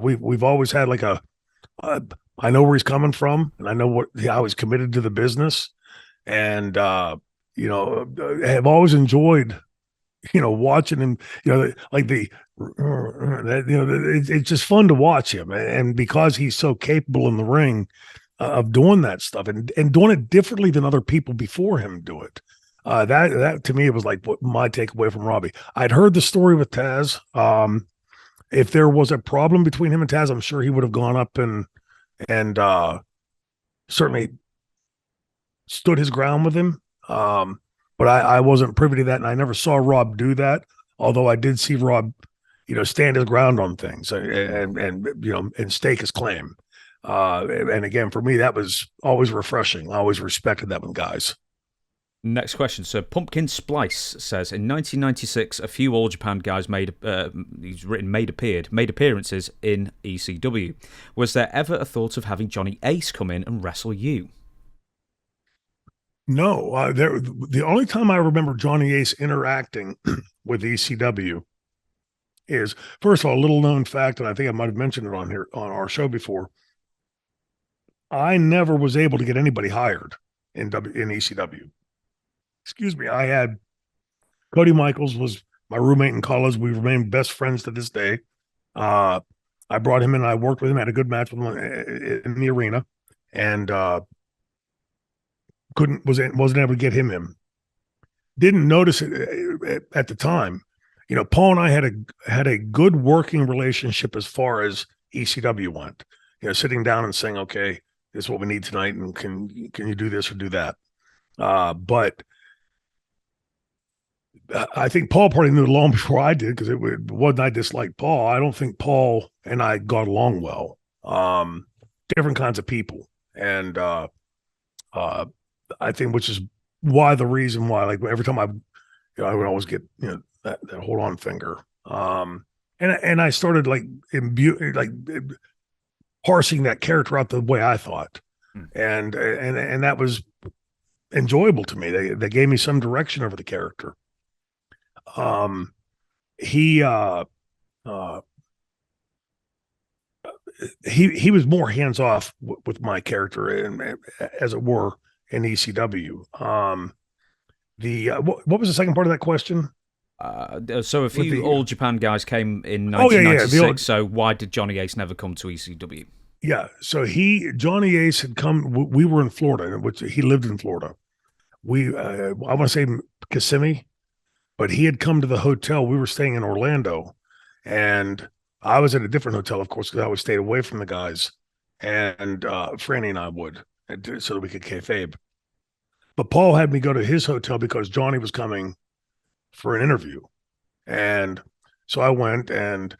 We've always had like I know where he's coming from, and I know how he's committed to the business, and have always enjoyed, watching him. Like it's just fun to watch him, and because he's so capable in the ring of doing that stuff and doing it differently than other people before him do it. That to me, it was like what my takeaway from Robbie. I'd heard the story with Taz. If there was a problem between him and Taz, I'm sure he would have gone up and certainly stood his ground with him. But I wasn't privy to that, and I never saw Rob do that. Although I did see Rob, stand his ground on things and stake his claim. And again, for me, that was always refreshing. I always respected that with guys. Next question. So Pumpkin Splice says, in 1996, a few All Japan guys made appearances in ECW. Was there ever a thought of having Johnny Ace come in and wrestle you? No. The only time I remember Johnny Ace interacting with ECW is, first of all, a little known fact, and I think I might have mentioned it on our show before. I never was able to get anybody hired in ECW. Excuse me. I had Cody Michaels was my roommate in college. We remained best friends to this day. I brought him in. I worked with him. Had a good match with him in the arena, and wasn't able to get him in. Didn't notice it at the time. Paul and I had a good working relationship as far as ECW went. Sitting down and saying, "Okay, this is what we need tonight, and can you do this or do that?" But I think Paul probably knew it long before I did, because it wasn't I disliked Paul. I don't think Paul and I got along well. Different kinds of people, and I think, which is the reason why, like every time I would always get that hold on finger, and I started parsing that character out the way I thought, and that was enjoyable to me. They gave me some direction over the character. He was more hands off with my character, and as it were, in ECW. What was the second part of that question? So a few All Japan guys came in 1996. So why did Johnny Ace never come to ECW? Yeah, so Johnny Ace had come. We were in Florida, which he lived in Florida. I want to say Kissimmee, but he had come to the hotel. We were staying in Orlando, and I was at a different hotel, of course, because I always stayed away from the guys, and Franny and I would, so that we could kayfabe. But Paul had me go to his hotel because Johnny was coming for an interview, and so I went. And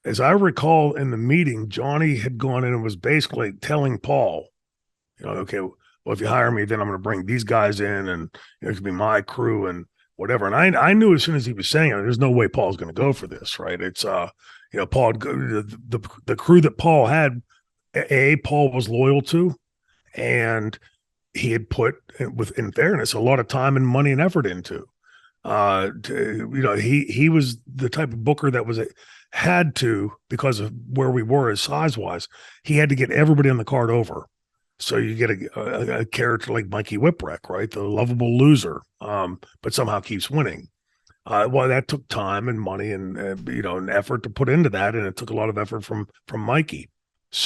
as I recall, in the meeting, Johnny had gone in and was basically telling Paul, okay, well, if you hire me, then I'm going to bring these guys in, and it could be my crew and whatever. And I knew as soon as he was saying it, there's no way Paul's going to go for this, right? It's Paul, the crew that Paul had, Paul was loyal to, and he had put, in fairness, a lot of time and money and effort into. He was the type of booker that had to, because of where we were as size wise, he had to get everybody on the card over. So you get a character like Mikey Whipwreck, right? The lovable loser, but somehow keeps winning. Well, that took time and money and an effort to put into that, and it took a lot of effort from Mikey,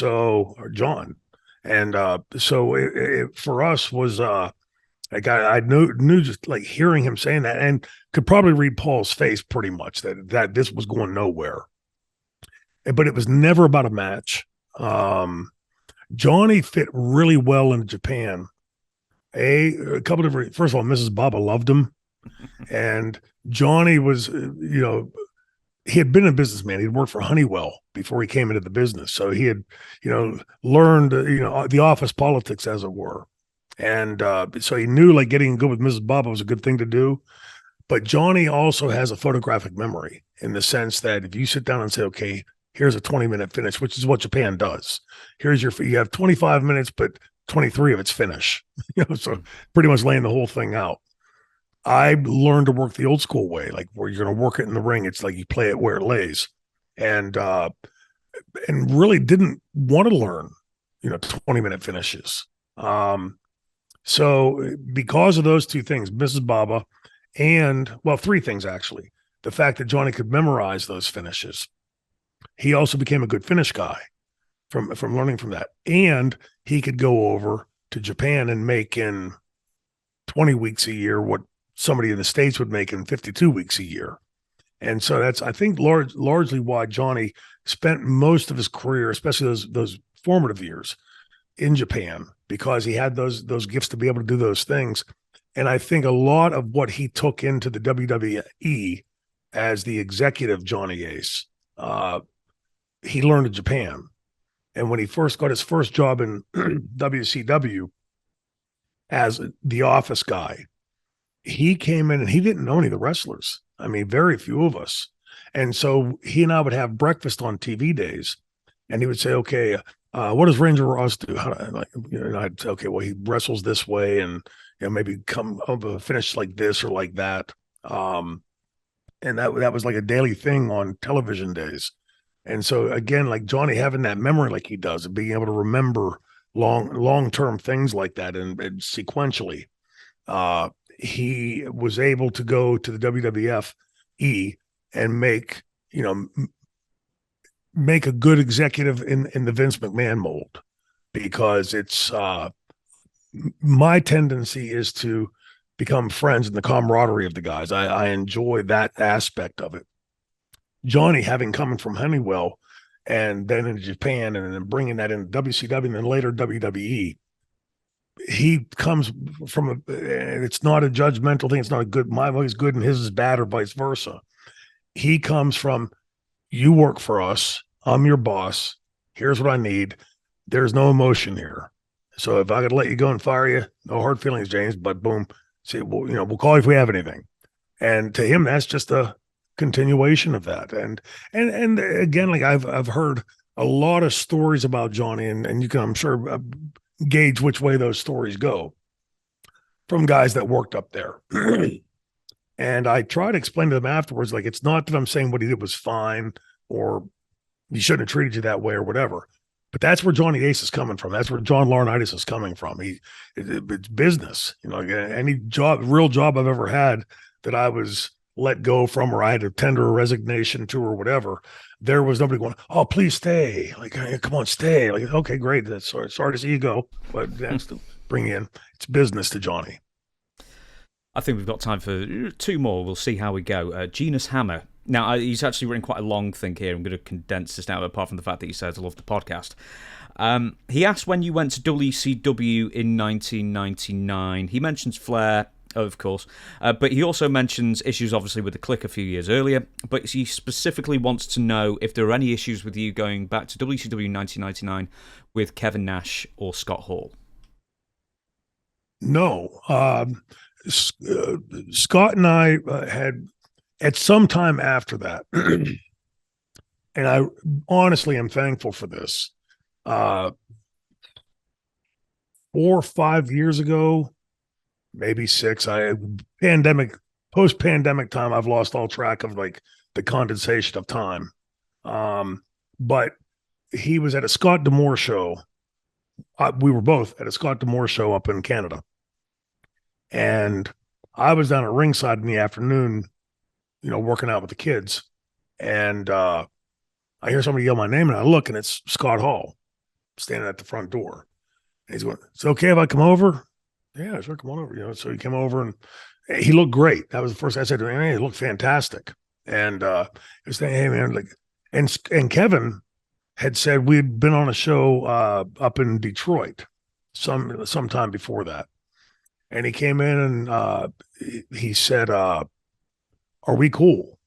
or John, and so it for us was Like I knew just like hearing him saying that, and could probably read Paul's face pretty much that this was going nowhere. But it was never about a match. Johnny fit really well in Japan. A couple of first of all, Mrs. Baba loved him, and Johnny was, he had been a businessman. He'd worked for Honeywell before he came into the business, so he had, learned, the office politics, as it were, and so he knew like getting good with Mrs. Baba was a good thing to do. But Johnny also has a photographic memory in the sense that if you sit down and say, okay, here's a 20-minute finish, which is what Japan does. You have 25 minutes, but 23 of it's finish, so pretty much laying the whole thing out. I learned to work the old school way, like where you're going to work it in the ring. It's like you play it where it lays, and really didn't want to learn, 20-minute finishes. So because of those two things, Mrs. Baba, and three things actually, the fact that Johnny could memorize those finishes, he also became a good finish guy from learning from that, and he could go over to Japan and make in 20 weeks a year what somebody in the States would make in 52 weeks a year. And so that's, I think, largely why Johnny spent most of his career, especially those formative years, in Japan, because he had those gifts to be able to do those things. And I think a lot of what he took into the WWE as the executive Johnny Ace, he learned in Japan. And when he first got his first job in WCW as the office guy, he came in and he didn't know any of the wrestlers. I mean, very few of us. And so he and I would have breakfast on TV days, and he would say, okay, what does Ranger Ross do? And I'd say, okay, well, he wrestles this way, and maybe come up a finish like this or like that. And that was like a daily thing on television days. And so again, like Johnny having that memory like he does, and being able to remember long-term things like that and sequentially, he was able to go to the WWF and make a good executive in the Vince McMahon mold, because it's my tendency is to become friends in the camaraderie of the guys. I enjoy that aspect of it. Johnny, having coming from Honeywell and then in Japan and then bringing that in WCW and then later WWE, he comes from it's not a judgmental thing. It's not a good, my way is good and his is bad or vice versa. He comes from, you work for us, I'm your boss, here's what I need. There's no emotion here. So if I could let you go and fire you, no hard feelings, James, but boom, see, we'll call you if we have anything. And to him, that's just a continuation of that. And again, like I've heard a lot of stories about Johnny, and you can, I'm sure, gauge which way those stories go from guys that worked up there. And I try to explain to them afterwards, like, it's not that I'm saying what he did was fine or he shouldn't have treated you that way or whatever, but that's where Johnny Ace is coming from. That's where John Laurinaitis is coming from. It's business, any real job I've ever had that I was let go from, or I had to tender a resignation to, or whatever, there was nobody going, oh, please stay. Like, hey, come on, stay. Like, okay, great. That's sorry to see you go, but that's to bring in. It's business to Johnny. I think we've got time for two more. We'll see how we go. Genus Hammer. Now, he's actually written quite a long thing here. I'm going to condense this down, apart from the fact that he says I love the podcast. He asked when you went to WCW in 1999. He mentions Flair, of course, but he also mentions issues, obviously, with the Kliq a few years earlier. But he specifically wants to know if there are any issues with you going back to WCW in 1999 with Kevin Nash or Scott Hall. No. Scott and I had, at some time after that, and I honestly am thankful for this, 4 or 5 years ago, maybe 6, post-pandemic time, I've lost all track of like the condensation of time. But he was at a Scott D'Amore show. We were both at a Scott D'Amore show up in Canada. And I was down at ringside in the afternoon, working out with the kids. And I hear somebody yell my name, and I look, and it's Scott Hall standing at the front door. And he's going, "It's okay if I come over?" Yeah, sure, come on over. So he came over and he looked great. That was the first I said to him. Hey, he looked fantastic. And he was saying, hey man, like, and Kevin had said we'd been on a show up in Detroit sometime before that. And he came in and he said, "Are we cool?"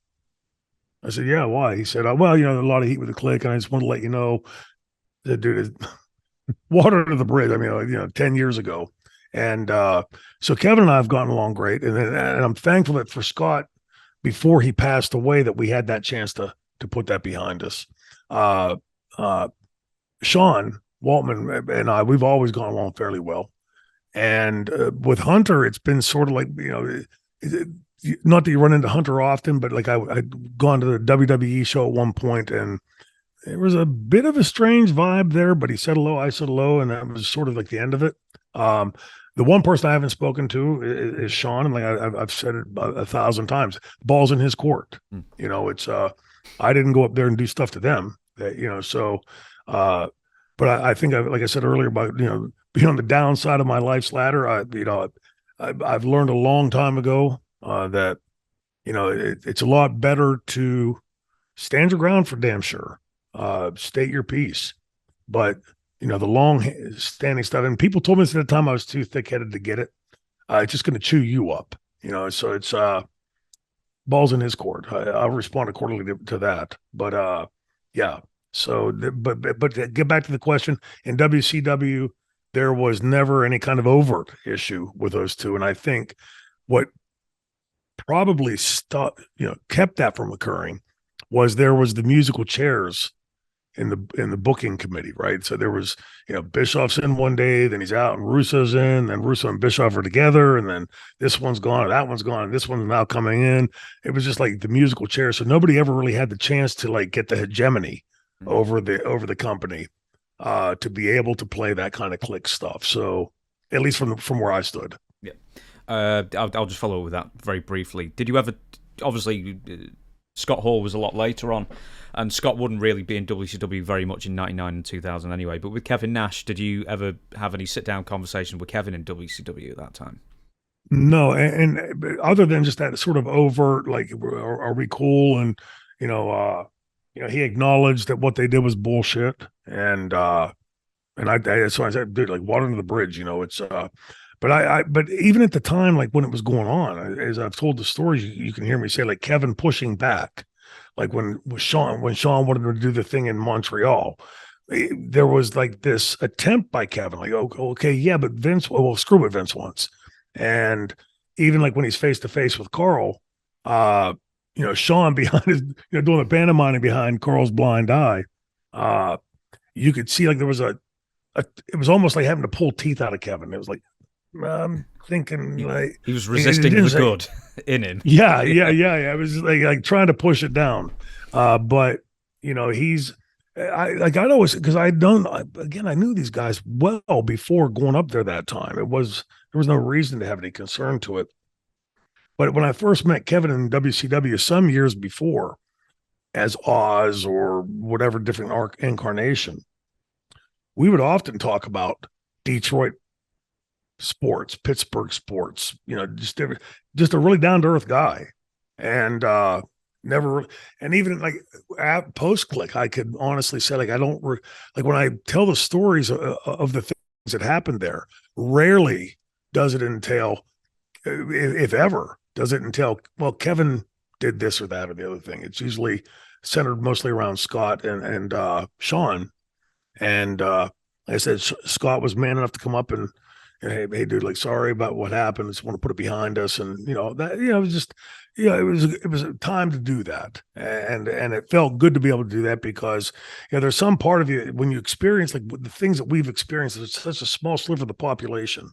I said, "Yeah, why?" He said, "Well, a lot of heat with the Kliq, and I just want to let you know that, dude, water to the bridge. I mean, 10 years ago." And so Kevin and I have gotten along great. And I'm thankful that for Scott, before he passed away, that we had that chance to put that behind us. Uh, uh, Sean Waltman and I, we've always gone along fairly well. And with Hunter, it's been sort of like, not that you run into Hunter often, but like I'd gone to the WWE show at one point, and there was a bit of a strange vibe there, but he said hello, I said hello, and that was sort of like the end of it. The one person I haven't spoken to is Sean, and like I've said it 1,000 times, ball's in his court. It's I didn't go up there and do stuff to them, so. But I think, like I said earlier, about being on the downside of my life's ladder. I've learned a long time ago that it's a lot better to stand your ground for damn sure, state your piece, but the long standing stuff. And people told me this at the time I was too thick headed to get it. It's just going to chew you up, So it's balls in his court. I'll respond accordingly to that. But yeah. So, but to get back to the question, in WCW, there was never any kind of overt issue with those two, and I think what probably kept that from occurring was there was the musical chairs in the booking committee, right? So there was, Bischoff's in one day, then he's out, and Russo's in, then Russo and Bischoff are together, and then this one's gone, and that one's gone, and this one's now coming in. It was just like the musical chairs, so nobody ever really had the chance to like get the hegemony over the company to be able to play that kind of Kliq stuff. So at least from where I stood. Yeah. I'll just follow up with that very briefly. Did you ever, obviously Scott Hall was a lot later on, and Scott wouldn't really be in WCW very much in 99 and 2000 anyway, but with Kevin Nash, did you ever have any sit-down conversation with Kevin in WCW at that time? No, and other than just that sort of overt, like, are we cool? And, he acknowledged that what they did was bullshit. And so I said, dude, like water under the bridge, it's, but even at the time, like when it was going on, as I've told the stories, you can hear me say like Kevin pushing back, like when Sean wanted to do the thing in Montreal, there was like this attempt by Kevin, like, oh, okay, yeah, but Vince, well, screw what Vince wants. And even like when he's face to face with Carl, Sean behind his, doing the pantomiming behind Carl's blind eye, you could see like there was it was almost like having to pull teeth out of Kevin. It was like, I'm thinking like he was resisting the good in him. Yeah. It was like trying to push it down. But he's I'd always, because I knew these guys well before going up there that time. There was no reason to have any concern to it. But when I first met Kevin in WCW some years before, as Oz or whatever different incarnation, we would often talk about Detroit sports, Pittsburgh sports, just a really down to earth guy. And never, and even like at post Kliq, I could honestly say, like, I don't like when I tell the stories of the things that happened there, rarely does it entail, if ever, does it entail, well, Kevin did this or that or the other thing. It's usually centered mostly around Scott and Sean. And like I said, Scott was man enough to come up and hey, dude, like, sorry about what happened. I just want to put it behind us. And, that, it was just, it was a time to do that. And it felt good to be able to do that because, there's some part of you when you experience like the things that we've experienced, it's such a small sliver of the population.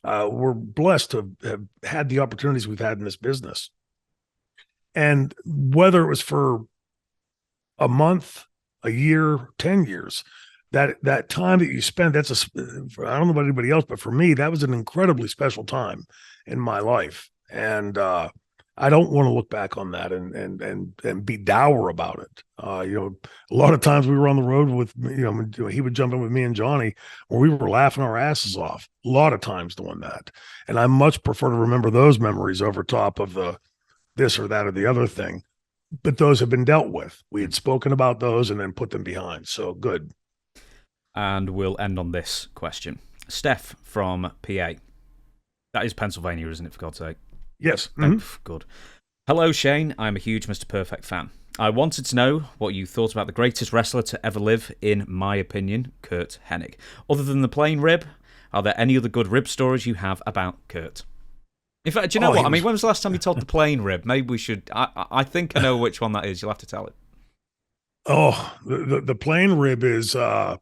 We're blessed to have had the opportunities we've had in this business. And whether it was for a month, a year, 10 years, that time that you spend, I don't know about anybody else, but for me, that was an incredibly special time in my life. And I don't want to look back on that and be dour about it. A lot of times we were on the road with, he would jump in with me and Johnny, where we were laughing our asses off. A lot of times doing that, and I much prefer to remember those memories over top of the this or that or the other thing. But those have been dealt with. We had spoken about those and then put them behind. So good. And we'll end on this question. Steph from PA. That is Pennsylvania, isn't it, for God's sake? Yes. Good. Hello, Shane. I'm a huge Mr. Perfect fan. I wanted to know what you thought about the greatest wrestler to ever live, in my opinion, Curt Hennig. Other than the plain rib, are there any other good rib stories you have about Curt? In fact, do you know what? I mean, when was the last time you told the plain rib? Maybe we should... I think I know which one that is. You'll have to tell it. Oh, the plain rib is... the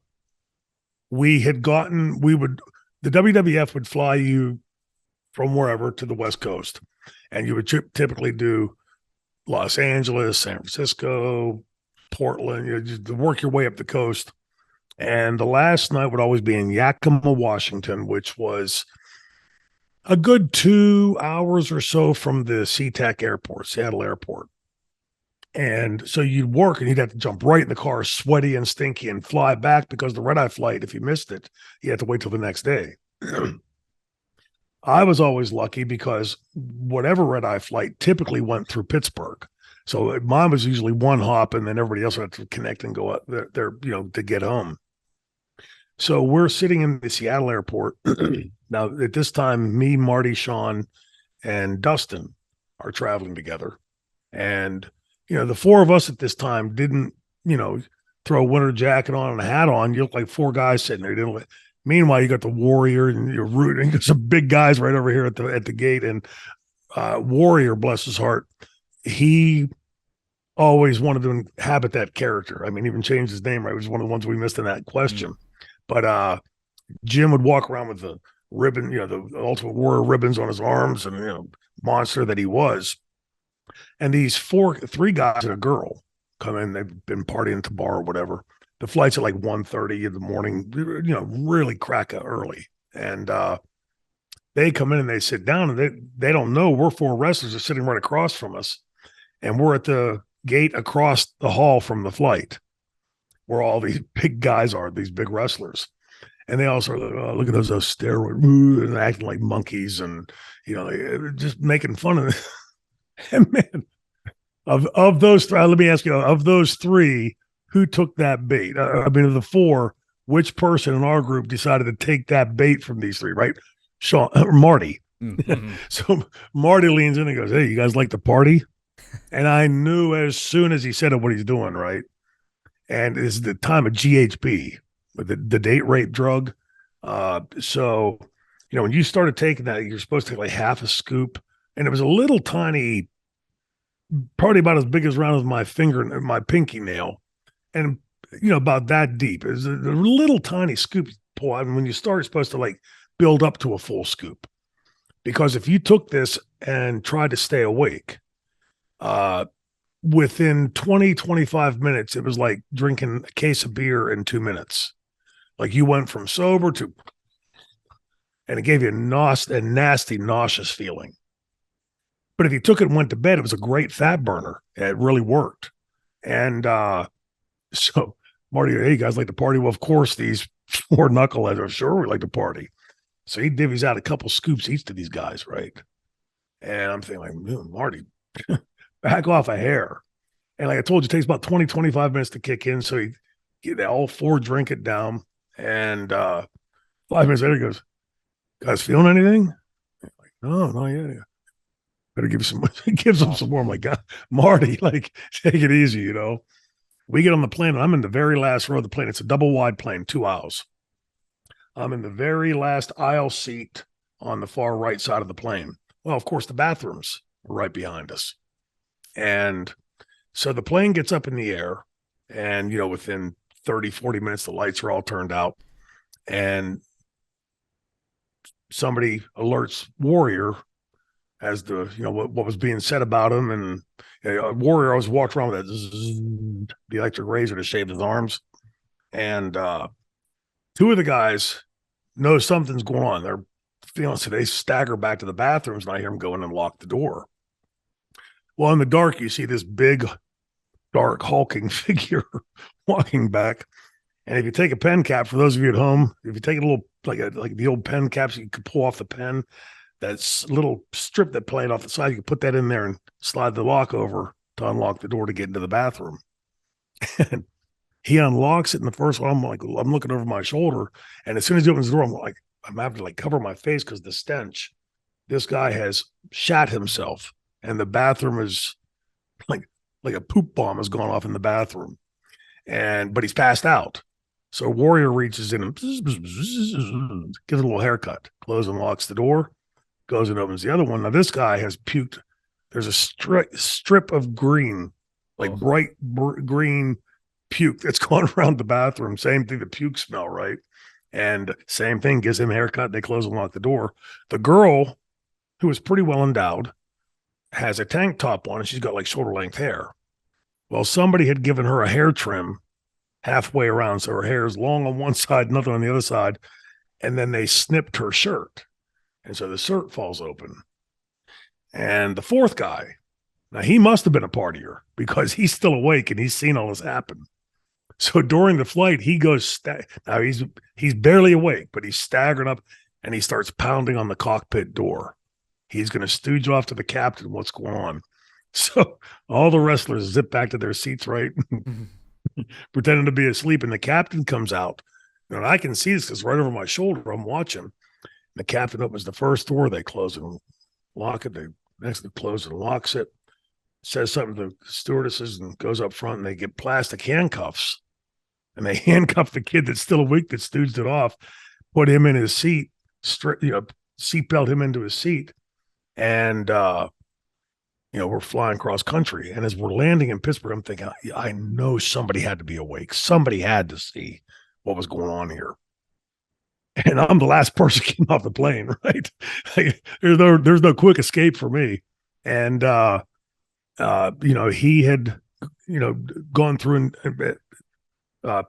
WWF would fly you from wherever to the West Coast, and you would typically do Los Angeles, San Francisco, Portland, just work your way up the coast. And the last night would always be in Yakima, Washington, which was a good 2 hours or so from the SeaTac airport, Seattle airport. And so you'd work and you'd have to jump right in the car, sweaty and stinky, and fly back, because the red-eye flight, if you missed it, you had to wait till the next day. I was always lucky because whatever red-eye flight typically went through Pittsburgh. So mine was usually one hop, and then everybody else had to connect and go up there, to get home. So we're sitting in the Seattle airport. Now, at this time, me, Marty, Sean, and Dustin are traveling together. And, the four of us at this time didn't, throw a winter jacket on and a hat on. You look like four guys sitting there. Meanwhile, you got the Warrior and you're rooting. There's some big guys right over here at the gate. And Warrior, bless his heart, he always wanted to inhabit that character. I mean, even changed his name, right? It was one of the ones we missed in that question. Mm-hmm. But Jim would walk around with the ribbon, the Ultimate Warrior ribbons on his arms, and, monster that he was. And these three guys and a girl come in. They've been partying at the bar or whatever. The flight's at like 1:30 in the morning, really crack early. And they come in and they sit down, and they don't know we're four wrestlers are sitting right across from us. And we're at the gate across the hall from the flight, where all these big guys are, these big wrestlers. And they also look at those steroids and acting like monkeys, and just making fun of it. And man, of those three, let me ask you, of those three, who took that bait? Of the four, which person in our group decided to take that bait from these three, right? Sean or Marty. Mm-hmm. So Marty leans in and goes, "Hey, you guys like to party?" And I knew as soon as he said it what he's doing, right? And it's the time of GHB, with the date rape drug. So, when you started taking that, you're supposed to take like half a scoop. And it was a little tiny, probably about as big as round as my pinky nail. And, about that deep. It was a little tiny scoop pull out. And when you start, it's supposed to like build up to a full scoop. Because if you took this and tried to stay awake, within 20, 25 minutes, it was like drinking a case of beer in 2 minutes. Like you went from sober to, and it gave you a nasty, nauseous feeling. But if you took it and went to bed, it was a great fat burner. It really worked. And so Marty, hey, you guys like to party? Well, of course, these four knuckleheads are sure we like to party. So he divvies out a couple scoops each to these guys, right? And I'm thinking like, Marty, back off a hair. And like I told you, it takes about 20, 25 minutes to kick in. So they all four drink it down. And 5 minutes later, he goes, "Guys feeling anything?" I'm like, "No, not yet. Better give them some more." I'm like, "God, Marty, like, take it easy, We get on the plane, and I'm in the very last row of the plane. It's a double wide plane, 2 aisles. I'm in the very last aisle seat on the far right side of the plane. Well, of course, the bathrooms are right behind us. And so the plane gets up in the air, and, within 30, 40 minutes, the lights are all turned out. And somebody alerts Warrior as to, what was being said about him. And Warrior always walked around with the electric razor to shave his arms. And two of the guys know something's going on. They're feeling, so they stagger back to the bathrooms, and I hear them go in and lock the door. Well, in the dark, you see this big, dark, hulking figure walking back. And if you take a pen cap, for those of you at home, if you take a little, like the old pen caps, you could pull off the pen, that little strip that played off the side, you could put that in there and slide the lock over to unlock the door to get into the bathroom. And he unlocks it in the first one. I'm looking over my shoulder. And as soon as he opens the door, I'm having to cover my face because the stench. This guy has shat himself, and the bathroom is like a poop bomb has gone off in the bathroom. But he's passed out. So Warrior reaches in and gives a little haircut, closes and locks the door, goes and opens the other one. Now this guy has puked. There's a strip of green, bright green puke that's gone around the bathroom. Same thing, the puke smell, right? And same thing, gives him a haircut. They close and lock the door. The girl, who is pretty well endowed, has a tank top on and she's got shoulder length hair. Well, somebody had given her a hair trim halfway around. So her hair is long on one side, nothing on the other side. And then they snipped her shirt. And so the shirt falls open. And the fourth guy, now he must have been a partier because he's still awake and he's seen all this happen. So during the flight, he goes, now he's barely awake, but he's staggering up and he starts pounding on the cockpit door. He's going to stooge off to the captain what's going on. So all the wrestlers zip back to their seats, right? Pretending to be asleep. And the captain comes out. And I can see this because right over my shoulder, I'm watching. The captain opens the first door. They close and lock it. They close and locks it. Says something to the stewardesses and goes up front, and they get plastic handcuffs. And they handcuff the kid that's still awake that stooged it off, put him in his seat, seatbelt him into his seat. And, we're flying cross country. And as we're landing in Pittsburgh, I'm thinking, I know somebody had to be awake. Somebody had to see what was going on here. And I'm the last person getting off the plane, right? There's no quick escape for me. And, he had, gone through and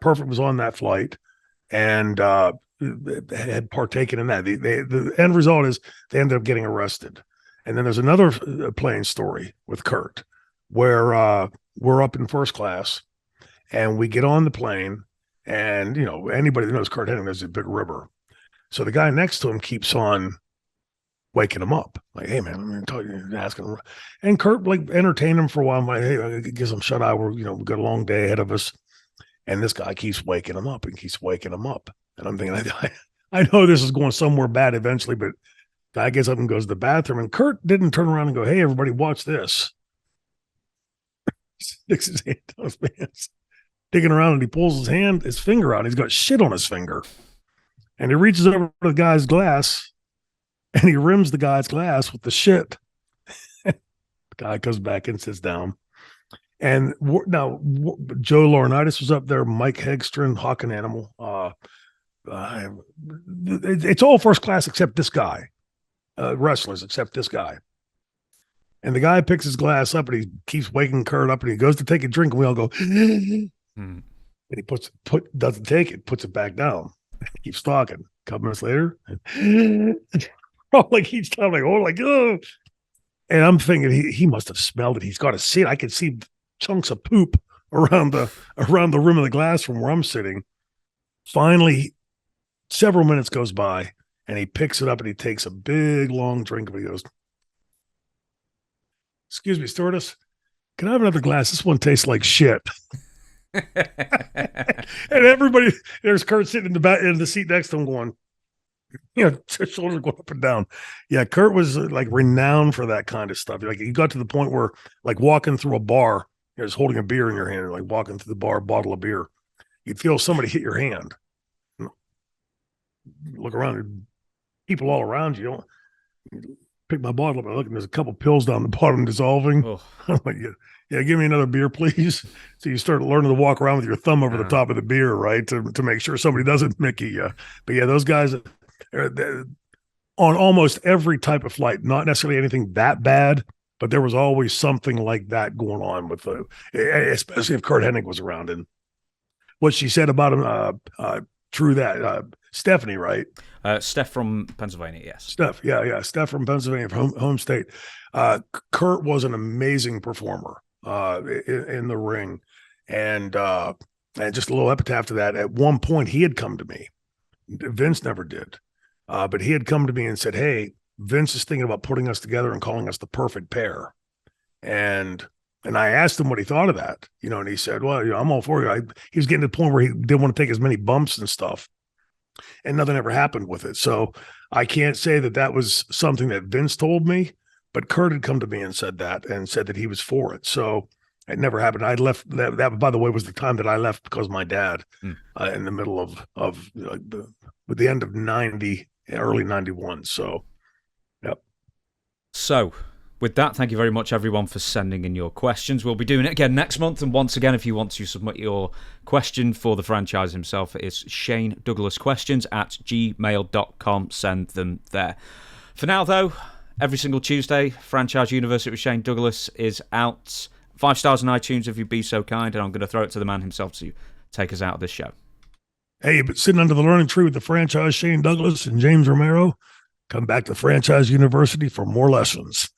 Perfect was on that flight and had partaken in that. The end result is they ended up getting arrested. And then there's another plane story with Curt where we're up in first class and we get on the plane and, anybody that knows Curt Hennig knows a big ribber. So the guy next to him keeps on waking him up. Like, hey, man, I'm going to tell you, asking him. And Curt, entertained him for a while. I'm like, hey, I guess I'm shut eye. We've got a long day ahead of us. And this guy keeps waking him up and keeps waking him up. And I'm thinking, I know this is going somewhere bad eventually, but guy gets up and goes to the bathroom. And Curt didn't turn around and go, hey, everybody, watch this. Sticks his hand down his pants, digging around, and he pulls his finger out. He's got shit on his finger. And he reaches over to the guy's glass and he rims the guy's glass with the shit. The guy comes back and sits down. And now Joe Laurinaitis was up there, Mike Hegstrom, Hawk and Animal. It's all first class except this guy, wrestlers except this guy. And the guy picks his glass up and he keeps waking Curt up and he goes to take a drink and we all go, and he doesn't take it, puts it back down. Keeps talking. A couple minutes later, each time, oh. And I'm thinking he must have smelled it. He's got to see it. I can see chunks of poop around the rim of the glass from where I'm sitting. Finally, several minutes goes by, and he picks it up and he takes a big long drink and he goes, "Excuse me, stewardess, can I have another glass? This one tastes like shit." And everybody, there's Curt sitting in the back in the seat next to him going, shoulders going up and down. Yeah, Curt was renowned for that kind of stuff. He got to the point where walking through a bar, just holding a beer in your hand, or walking through the bar, bottle of beer, you'd feel somebody hit your hand. Look around, people all around you. Pick my bottle up, I look, and there's a couple pills down the bottom dissolving. Oh. I'm like, yeah, give me another beer, please. So you start learning to walk around with your thumb over the top of the beer, right, to make sure somebody doesn't Mickey you. But yeah, those guys on almost every type of flight, not necessarily anything that bad, but there was always something like that going on with especially if Curt Hennig was around. And what she said about him, True that. Stephanie, right? Steph from Pennsylvania, yes. Steph, yeah. Steph from Pennsylvania, from home state. Curt was an amazing performer in the ring. And just a little epitaph to that. At one point, he had come to me. Vince never did. But he had come to me and said, hey, Vince is thinking about putting us together and calling us the perfect pair. And I asked him what he thought of that, and he said, well, I'm all for you. He was getting to the point where he didn't want to take as many bumps and stuff, and nothing ever happened with it. So I can't say that was something that Vince told me, but Curt had come to me and said that he was for it. So it never happened. I left that, by the way, was the time that I left because of my dad in the middle of the end of 90, early 91. So, yep. So, with that, thank you very much, everyone, for sending in your questions. We'll be doing it again next month. And once again, if you want to submit your question for the franchise himself, it's ShaneDouglasQuestions@gmail.com. Send them there. For now, though, every single Tuesday, Franchise University with Shane Douglas is out. 5 stars on iTunes if you'd be so kind. And I'm going to throw it to the man himself to take us out of this show. Hey, but sitting under the learning tree with the franchise Shane Douglas and James Romero, come back to Franchise University for more lessons.